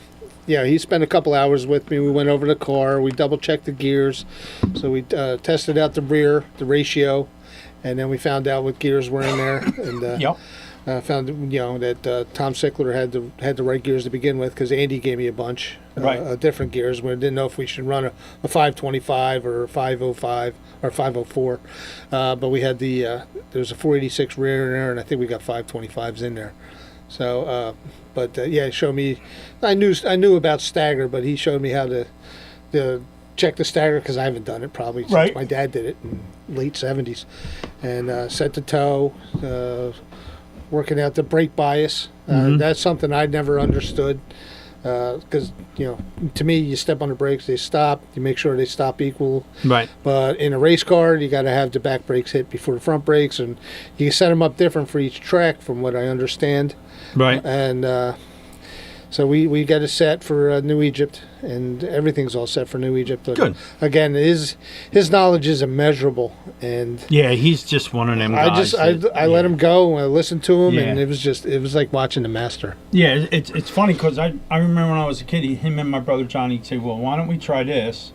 yeah, he spent a couple hours with me. We went over the car. We double checked the gears. So we tested out the rear, the ratio, and then we found out what gears were in there. And Yep. found that Tom Sickler had the right gears to begin with, because Andy gave me a bunch of different gears. We didn't know if we should run a 525 or a 505 or 504. But we had there's a 486 rear in there, and I think we got 525s in there. So, yeah, he showed me. I knew about stagger, but he showed me how to check the stagger, because I haven't done it probably since Right. my dad did it in late 70s, and set the toe, working out the brake bias. That's something I'd never understood, because to me, you step on the brakes, they stop. You make sure they stop equal. Right. But in a race car, you got to have the back brakes hit before the front brakes, and you set them up different for each track, from what I understand. Right. And so we got it set for New Egypt, and everything's all set for New Egypt. But Good. Again, his knowledge is immeasurable, and Yeah, he's just one of them guys. I let him go. I listened to him, Yeah. and it was like watching the master. Yeah, it's funny because I remember when I was a kid, him and my brother Johnny would say, well, why don't we try this?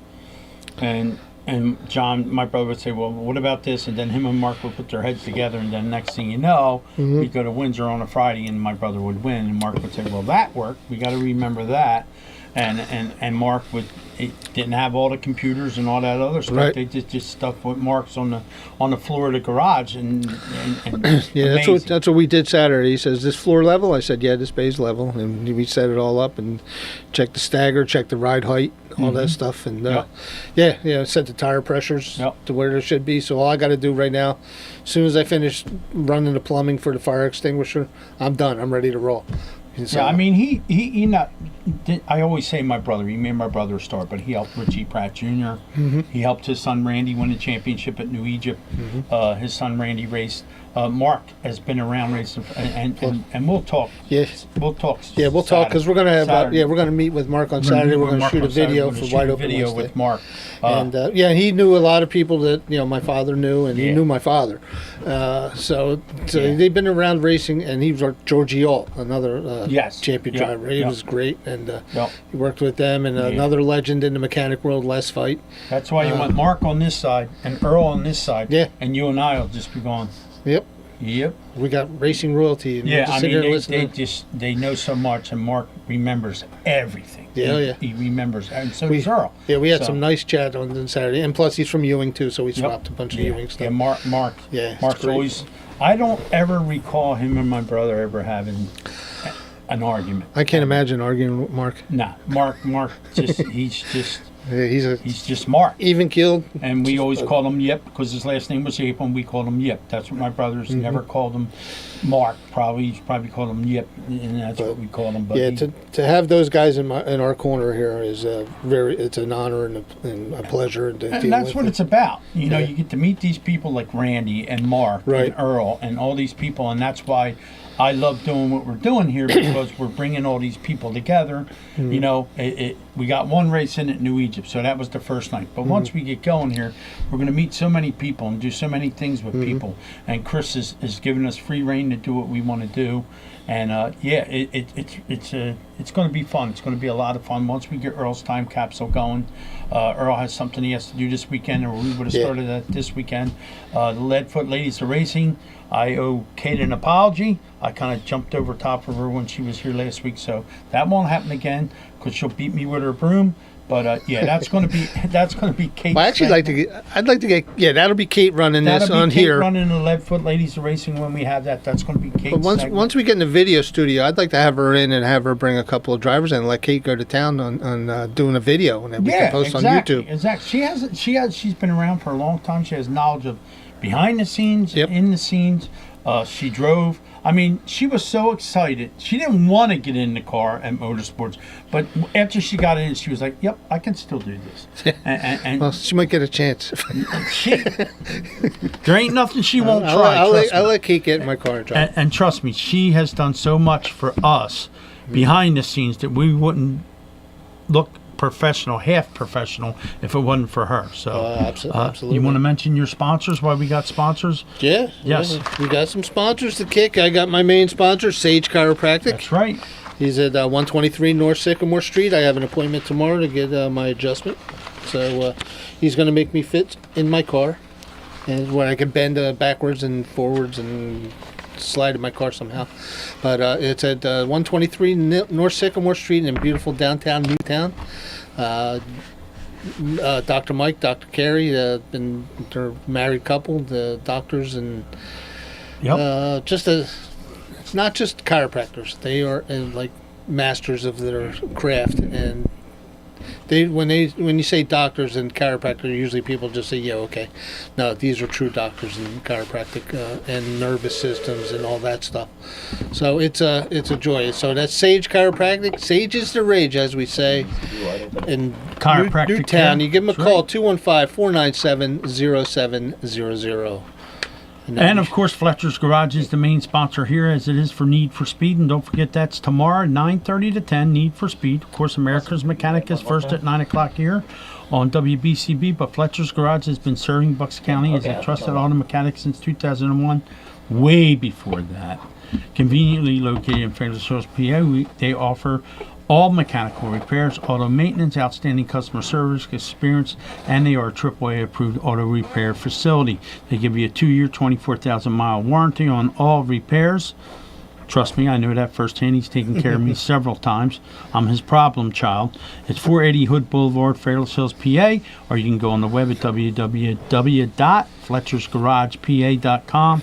And And John, my brother, would say, well, what about this? And then him and Mark would put their heads together, and then next thing you know, we'd go to Windsor on a Friday, and my brother would win, and Mark would say, well, that worked. We got to remember that. And Mark didn't have all the computers and all that other stuff. Right. They just stuff with marks on the floor of the garage, and yeah, that's what we did Saturday. He says, this floor level? I said, yeah, this bay's level, and we set it all up and checked the stagger, checked the ride height, all that stuff, and set the tire pressures to where they should be. So all I got to do right now, as soon as I finish running the plumbing for the fire extinguisher, I'm done. I'm ready to roll. Yeah, I mean, he not. I always say my brother. He made my brother a star, but he helped Richie Pratt Jr. He helped his son Randy win a championship at New Egypt. His son Randy raced. Mark has been around racing, and we'll talk. Yes, we'll talk. Yeah, we'll talk because we're gonna have we're gonna meet with Mark on Saturday. We're gonna shoot a video for Wide Open video with Mark. And he knew a lot of people that my father knew, and he knew my father. So they've been around racing, and he was Georgie Alt, another champion driver. He was great, and he worked with them, and another legend in the mechanic world, Les Fight. That's why you want Mark on this side and Earl on this side. Yeah, and you and I will just be going. Yep. We got racing royalty. And I mean, they know so much, and Mark remembers everything. He remembers, and so does Earl. Yeah, we had some nice chat on Saturday, and plus he's from Ewing too, so we swapped a bunch of Ewing stuff. Yeah, Mark. Yeah, Mark's always. I don't ever recall him and my brother ever having an argument. I can't imagine arguing with Mark. Nah, Mark. He's just. Yeah, he's just Mark. Even keeled. And we always called him Yip because his last name was Yip, and we called him Yip. That's what my brothers never called him Mark. Probably called him Yip, and that's what we called him. But to have those guys in our corner here is it's an honor and a pleasure. And that's what it's about. You get to meet these people like Randy and Mark and Earl and all these people, and that's why I love doing what we're doing here because we're bringing all these people together. We got one race in at New Egypt, so that was the first night. But once we get going here, we're going to meet so many people and do so many things with people. And Chris is giving us free reign to do what we want to do. And it's going to be fun. It's going to be a lot of fun once we get Earl's time capsule going. Earl has something he has to do this weekend, or we would have started that this weekend. The Leadfoot Ladies of Racing. I owe Kate an apology. I kind of jumped over top of her when she was here last week, so that won't happen again because she'll beat me with her broom. But that's going to be Kate. Well, I'd like to get that'll be Kate running this on Kate here. Running the Leadfoot Ladies of Racing when we have that. That's going to be Kate. But once we get in the video studio, I'd like to have her in and have her bring a couple of drivers and let Kate go to town on doing a video and then we can post on YouTube. Exactly. She's been around for a long time. She has knowledge of behind the scenes, in the scenes. She drove. I mean, she was so excited. She didn't want to get in the car at Motorsports, but after she got in, she was like, "Yep, I can still do this." And well, she might get a chance. There ain't nothing she won't try. I'll let Kate get in my car and drive. And trust me, she has done so much for us behind the scenes that we wouldn't look half professional if it wasn't for her. So absolutely. You want to mention your sponsors, why we got sponsors? Yes. We got some sponsors to kick. I got my main sponsor, Sage Chiropractic. That's right. He's at 123 North Sycamore Street. I have an appointment tomorrow to get my adjustment. So he's going to make me fit in my car, and where I can bend backwards and forwards and slide in my car somehow. But it's at 123 North Sycamore Street in beautiful downtown Newtown. Dr. Mike, Dr. Carey, they're a married couple, the doctors, and not just chiropractors. They are like masters of their craft, and when you say doctors and chiropractor, usually people just say, yeah, okay. No, these are true doctors in chiropractic and nervous systems and all that stuff. So it's a joy. So that's Sage Chiropractic. Sage is the rage, as we say. In Newtown, you give them a call, 215-497-0700. And of course, Fletcher's Garage is the main sponsor here, as it is for Need for Speed. And don't forget, that's tomorrow, 9:30 to 10, Need for Speed. Of course, America's Mechanic is first at 9 o'clock here on WBCB. But Fletcher's Garage has been serving Bucks County as a trusted auto mechanic since 2001, way before that. Conveniently located in Francis Hills, PA, they offer all mechanical repairs, auto maintenance, outstanding customer service experience, and they are a AAA approved auto repair facility. They give you a 2-year, 24,000-mile warranty on all repairs. Trust me, I know that firsthand. He's taken care of me several times. I'm his problem child. It's 480 Hood Boulevard, Fairless Hills, PA, or you can go on the web at www.fletchersgaragepa.com.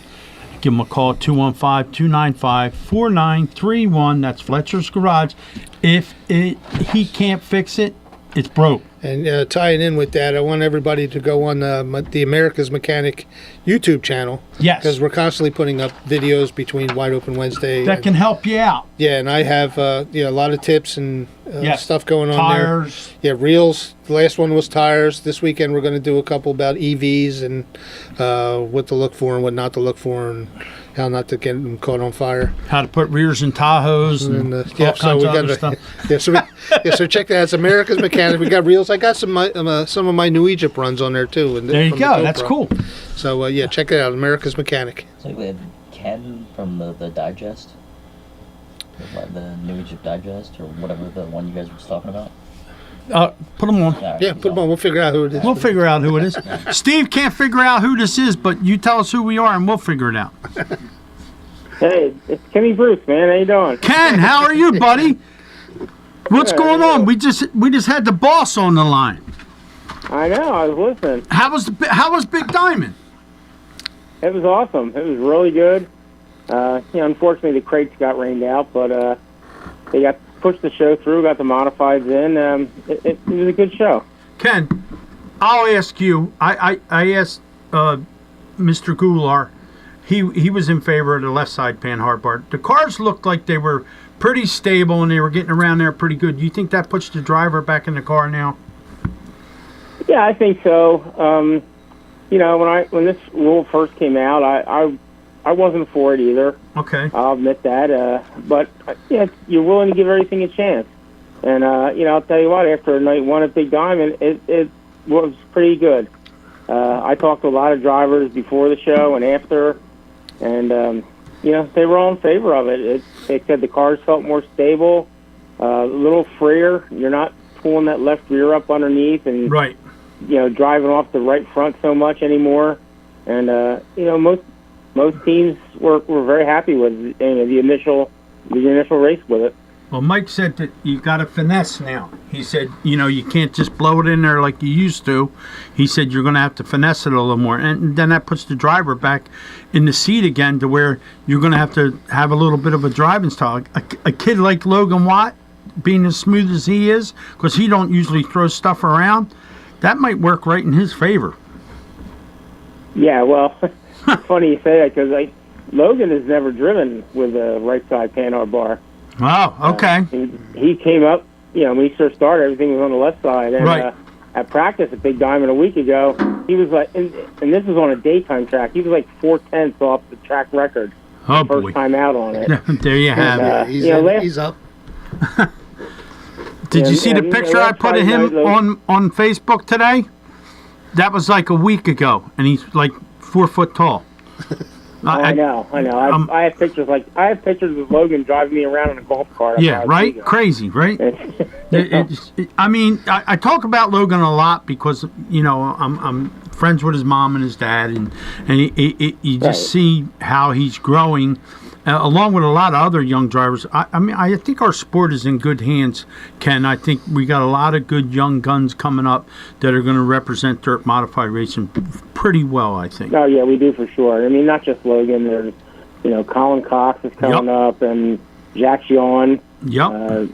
Give him a call at 215-295-4931. That's Fletcher's Garage. If he can't fix it, it's broke. And tying in with that, I want everybody to go on the America's Mechanic YouTube channel. Yes. Because we're constantly putting up videos between Wide Open Wednesday. That can help you out. Yeah, and I have a lot of tips and stuff going on tires. there. Yeah, reels. The last one was tires. This weekend we're going to do a couple about EVs and what to look for and what not to look for and how not to get them caught on fire. How to put rears in Tahoes and all kinds of other stuff. So check that out. It's America's Mechanic. We got reels. I got some of my New Egypt runs on there too. There you go. That's cool. So check it out. America's Mechanic. So we have Ken from the Digest, the New Egypt Digest, or whatever the one you guys were just talking about. Put them on. Yeah, put them on. We'll figure out who it is. We'll figure out who it is. Steve can't figure out who this is, but you tell us who we are and we'll figure it out. Hey, it's Kenny Bruce, man. How you doing? Ken, how are you, buddy? What's going on? We just had the boss on the line. I know. I was listening. How was Big Diamond? It was awesome. It was really good. Unfortunately, the crates got rained out, but they got pushed the show through, got the modifieds in. It was a good show. Ken, I'll ask you. I asked Mr. Goulart. He was in favor of the left side pan hard bar. The cars looked like they were pretty stable and they were getting around there pretty good. Do you think that puts the driver back in the car now? Yeah, I think so. When this rule first came out, I wasn't for it either. Okay. I'll admit that. But you're willing to give everything a chance. And I'll tell you what, after night one at Big Diamond, it was pretty good. I talked to a lot of drivers before the show and after, and they were all in favor of it. They said the cars felt more stable, a little freer. You're not pulling that left rear up underneath and right. Driving off the right front so much anymore. And most teams were very happy with the initial race with it. Well, Mike said that you got to finesse now. He said, you can't just blow it in there like you used to. He said you're going to have to finesse it a little more. And then that puts the driver back in the seat again to where you're going to have a little bit of a driving style. A kid like Logan Watt, being as smooth as he is, because he don't usually throw stuff around, that might work right in his favor. Yeah, well, it's funny you say that because Logan has never driven with a right side panhard bar. Wow, okay. He came up, when he first started, everything was on the left side. And right. At practice at Big Diamond a week ago, he was like, and this was on a daytime track, he was like 4/10 off the track record. Oh, first boy. time out on it. There you have it. He's up. Did you see the picture I put of him on Facebook today? That was like a week ago, and he's like 4 foot tall. I know. I have pictures of Logan driving me around in a golf cart. Yeah, right? Crazy, right? I talk about Logan a lot because, I'm friends with his mom and his dad, and you just see how he's growing, along with a lot of other young drivers. I think our sport is in good hands, Ken. I think we got a lot of good young guns coming up that are going to represent dirt modified racing pretty well, I think. Oh, yeah, we do for sure. Not just Logan. There's, Colin Cox is coming up, and Jack Sean. Yep.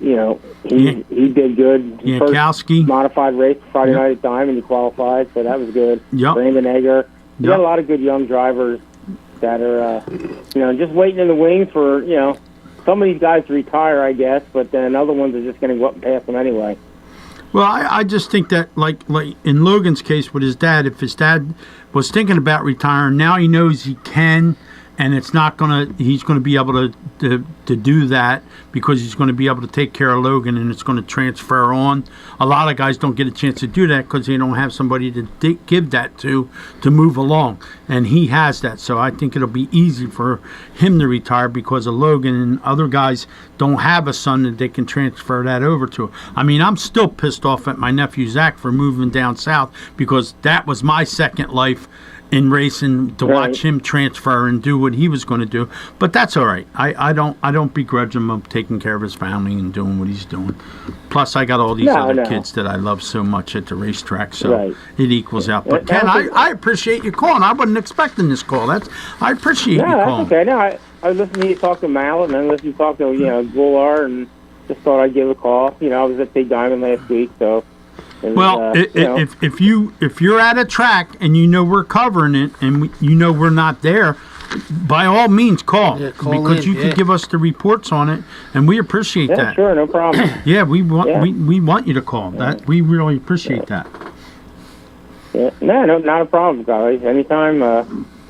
He did good. Yankowski. First modified race Friday night at Diamond, he qualified, so that was good. Yep. Brandon Egger. We got a lot of good young drivers that are, just waiting in the wings for, some of these guys to retire, I guess, but then other ones are just going to go up and pass them anyway. Well, I just think that, like in Logan's case with his dad, if his dad was thinking about retiring, now he knows he can, and it's not he's gonna be able to do that because he's going to be able to take care of Logan, and it's going to transfer on. A lot of guys don't get a chance to do that because they don't have somebody to give that to move along, and he has that. So I think it'll be easy for him to retire because of Logan, and other guys don't have a son that they can transfer that over to. I mean, I'm still pissed off at my nephew Zach for moving down south because that was my second life in racing to watch him transfer and do what he was going to do. But that's all right. I don't begrudge him of taking care of his family and doing what he's doing. Plus, I got all these other kids that I love so much at the racetrack, so it equals out. But Ken, I appreciate you calling. I wasn't expecting this call. I appreciate you calling. That's okay. No, I listened to you talk to Mallet, and then listened to you talk to Goulart, and just thought I'd give a call. I was at Big Diamond last week, so. And, if you're at a track and we're covering it and we're not there, by all means call because you can give us the reports on it, and we appreciate that. Yeah, sure, no problem. Yeah, we want you to call. That we really appreciate that. Yeah, no, not a problem, guys. Anytime.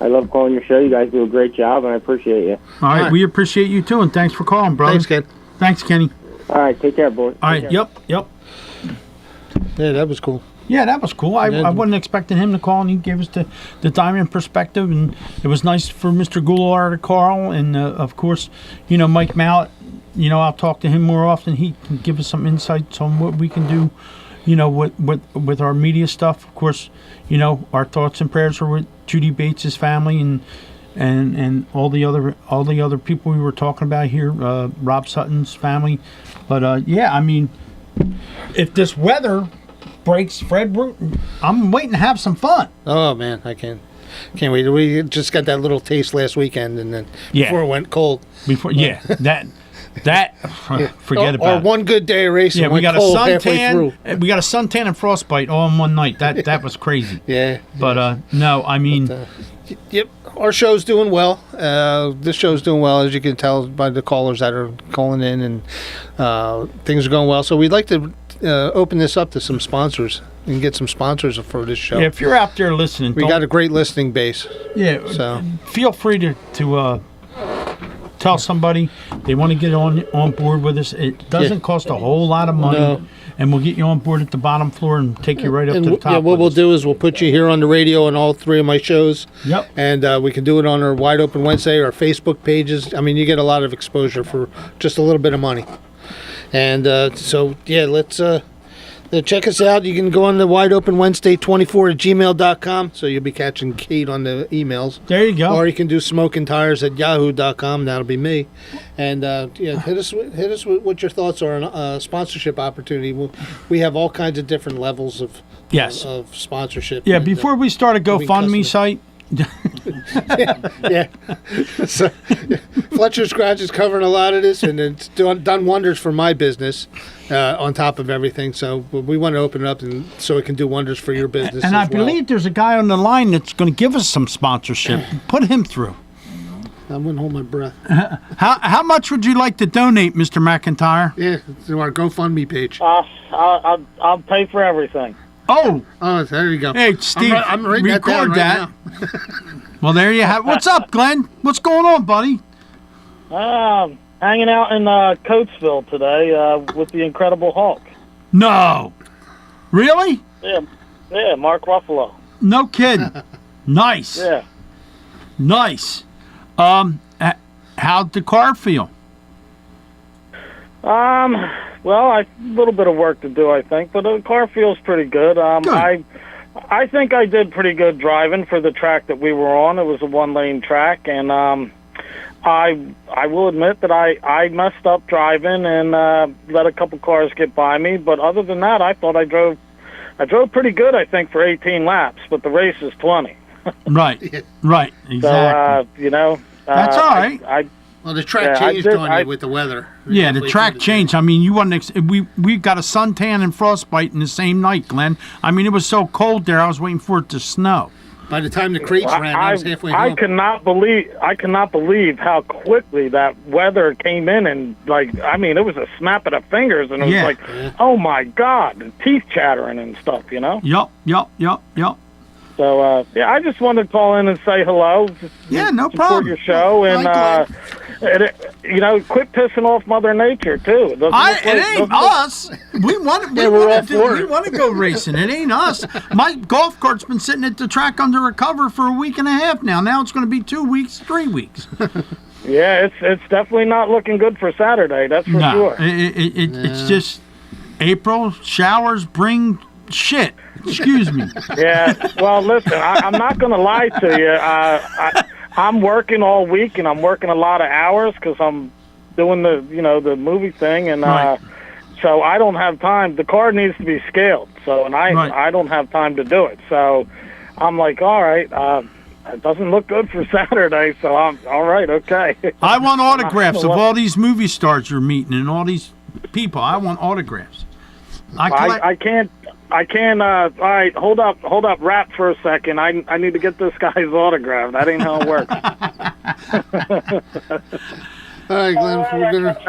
I love calling your show. You guys do a great job, and I appreciate you. All right, we appreciate you too, and thanks for calling, brother. Thanks, Ken. Thanks, Kenny. All right, take care, boys. All right, yep. Yeah, that was cool. Yeah, that was cool. I wasn't expecting him to call, and he gave us the Diamond perspective, and it was nice for Mr. Goulart to call, and of course, Mike Mallet. I'll talk to him more often. He can give us some insights on what we can do, with our media stuff. Of course, our thoughts and prayers are with Judy Bates' family and all the other people we were talking about here, Rob Sutton's family. But I mean, if this weather breaks, Fred, I'm waiting to have some fun. Oh man, I can't wait. We just got that little taste last weekend, and then before it went cold. That forget about it. Or one good day of racing. Yeah, we got a suntan. We got a suntan and frostbite all in one night. That was crazy. Yeah. But no, I mean. Yep, our show's doing well. This show's doing well, as you can tell by the callers that are calling in, and things are going well. So we'd like to open this up to some sponsors and get some sponsors for this show. Yeah, if you're out there listening, we got a great listening base. Yeah, so feel free to tell somebody they want to get on board with us. It doesn't cost a whole lot of money. And we'll get you on board at the bottom floor and take you right up to the top. Yeah, what we'll do is we'll put you here on the radio on all three of my shows. Yep. And we can do it on our Wide Open Wednesday, our Facebook pages. I mean, you get a lot of exposure for just a little bit of money. And let's check us out. You can go on the Wide Open Wednesday 24@gmail.com, so you'll be catching Kate on the emails. There you go. Or you can do smokingtires@yahoo.com. That'll be me. And hit us with what your thoughts are on sponsorship opportunity. We have all kinds of different levels of sponsorship. Yeah, before we start a GoFundMe site. yeah. So, Fletcher Scratch is covering a lot of this, and it's done wonders for my business on top of everything. So we want to open it up so it can do wonders for your business. And I believe there's a guy on the line that's going to give us some sponsorship. Put him through. I wouldn't hold my breath. How much would you like to donate, Mr. McIntyre? Yeah, to our GoFundMe page. I'll pay for everything. Oh, there you go. Hey, Steve, I'm record that. Well, there you have. What's up, Glenn? What's going on, buddy? Hanging out in Coatesville today with the Incredible Hulk. No, really? Yeah, Mark Ruffalo. No kidding. Nice. Yeah. Nice. How'd the car feel? Well, a little bit of work to do, I think, but the car feels pretty good. Good. I think I did pretty good driving for the track that we were on. It was a one-lane track, and I will admit that I messed up driving and let a couple cars get by me. But other than that, I thought I drove pretty good, I think, for 18 laps. But the race is 20. Right. Exactly. So that's all right. Well, the track changed on you with the weather. Yeah, the track changed. I mean, you wasn't. We got a suntan and frostbite in the same night, Glenn. I mean, it was so cold there. I was waiting for it to snow. By the time the crates ran, I was halfway home. I cannot believe how quickly that weather came in, and it was a snap of the fingers, and it was oh my God, and teeth chattering and stuff, Yup. So, I just wanted to call in and say hello. Yeah, no support problem. your show, and, quit pissing off Mother Nature, too. It ain't us. We want to go racing. It ain't us. My golf cart's been sitting at the track under a cover for a week and a half now. Now it's going to be 2 weeks, 3 weeks. Yeah, it's definitely not looking good for Saturday, that's for sure. It's just April. Showers bring shit. Excuse me. Yeah, well, listen, I'm not going to lie to you. I'm working all week, and I'm working a lot of hours because I'm doing the movie thing, and so I don't have time. The car needs to be scaled, I don't have time to do it. So I'm like, all right, it doesn't look good for Saturday, so I'm all right, okay. I want autographs of all these movie stars you're meeting and all these people. I want autographs. I can't. All right, hold up, rap for a second. I need to get this guy's autograph. That ain't how it works. All right, Glenn,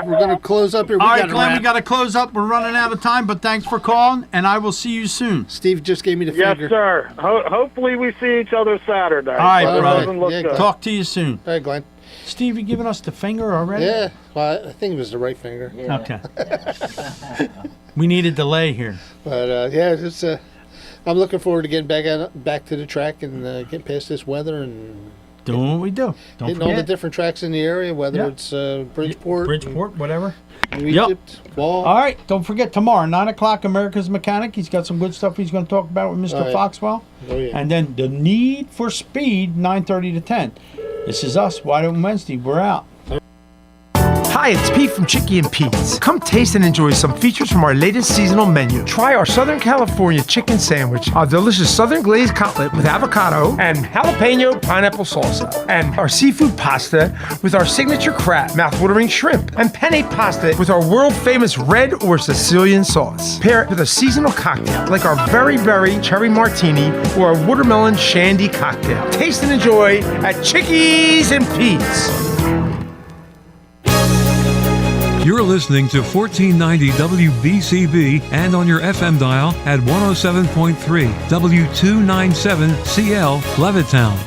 we're gonna close up here. All right, Glenn, we got to close up. We're running out of time, but thanks for calling, and I will see you soon. Steve just gave me the finger. Yes, sir. Hopefully we see each other Saturday. All right, brother. Good. Talk to you soon. All right, Glenn. Steve, you giving us the finger already? Yeah, well, I think it was the right finger. Yeah. Okay. We need a delay here. But it's I'm looking forward to getting back to the track and getting past this weather and doing what we do. Don't hitting forget all the different tracks in the area, whether it's Bridgeport, whatever. New Egypt, Wall. All right, don't forget tomorrow, 9 o'clock, America's Mechanic. He's got some good stuff he's going to talk about with Mr. Foxwell. Oh, yeah. And then the Need for Speed, 9:30 to 10. This is us, Wide Open Wednesday. We're out. Hi, it's Pete from Chicky and Pete's. Come taste and enjoy some features from our latest seasonal menu. Try our Southern California chicken sandwich, our delicious Southern glazed cutlet with avocado and jalapeno pineapple salsa, and our seafood pasta with our signature crab, mouthwatering shrimp, and penne pasta with our world-famous red or Sicilian sauce. Pair it with a seasonal cocktail like our Very Berry Cherry Martini or our Watermelon Shandy cocktail. Taste and enjoy at Chickies and Pete's. You're listening to 1490 WBCB and on your FM dial at 107.3 W297CL Levittown.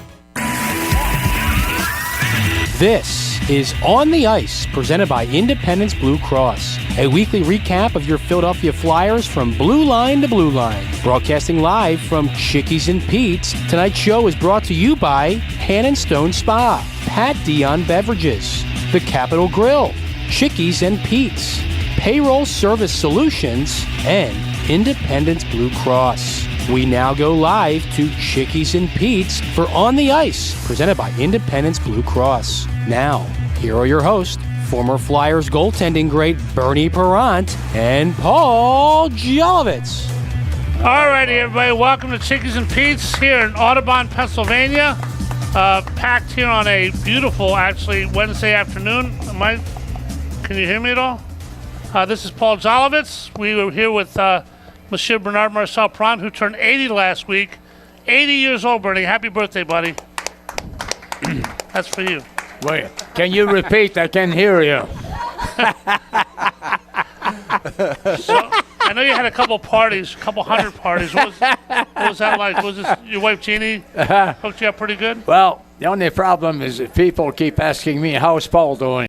This is On the Ice, presented by Independence Blue Cross, a weekly recap of your Philadelphia Flyers from blue line to blue line. Broadcasting live from Chickies and Pete's, tonight's show is brought to you by Han & Stone Spa, Pat Dion Beverages, The Capitol Grill, Chickies and Pete's, Payroll Service Solutions, and Independence Blue Cross. We now go live to Chickies and Pete's for On the Ice, presented by Independence Blue Cross. Now, here are your hosts, former Flyers goaltending great Bernie Parent and Paul Jolovitz. All righty, everybody. Welcome to Chickies and Pete's here in Audubon, Pennsylvania. Packed here on a beautiful, actually, Wednesday afternoon. Can you hear me at all? This is Paul Jolovitz. We were here with Monsieur Bernard Marcel Prant, who turned 80 last week. 80 years old, Bernie. Happy birthday, buddy. That's for you. Wait, can you repeat? I can't hear you. So, I know you had a couple parties, a couple hundred parties. What was that like? Was this your wife, Jeannie, hooked you up pretty good? Well, the only problem is that people keep asking me, how's Paul doing?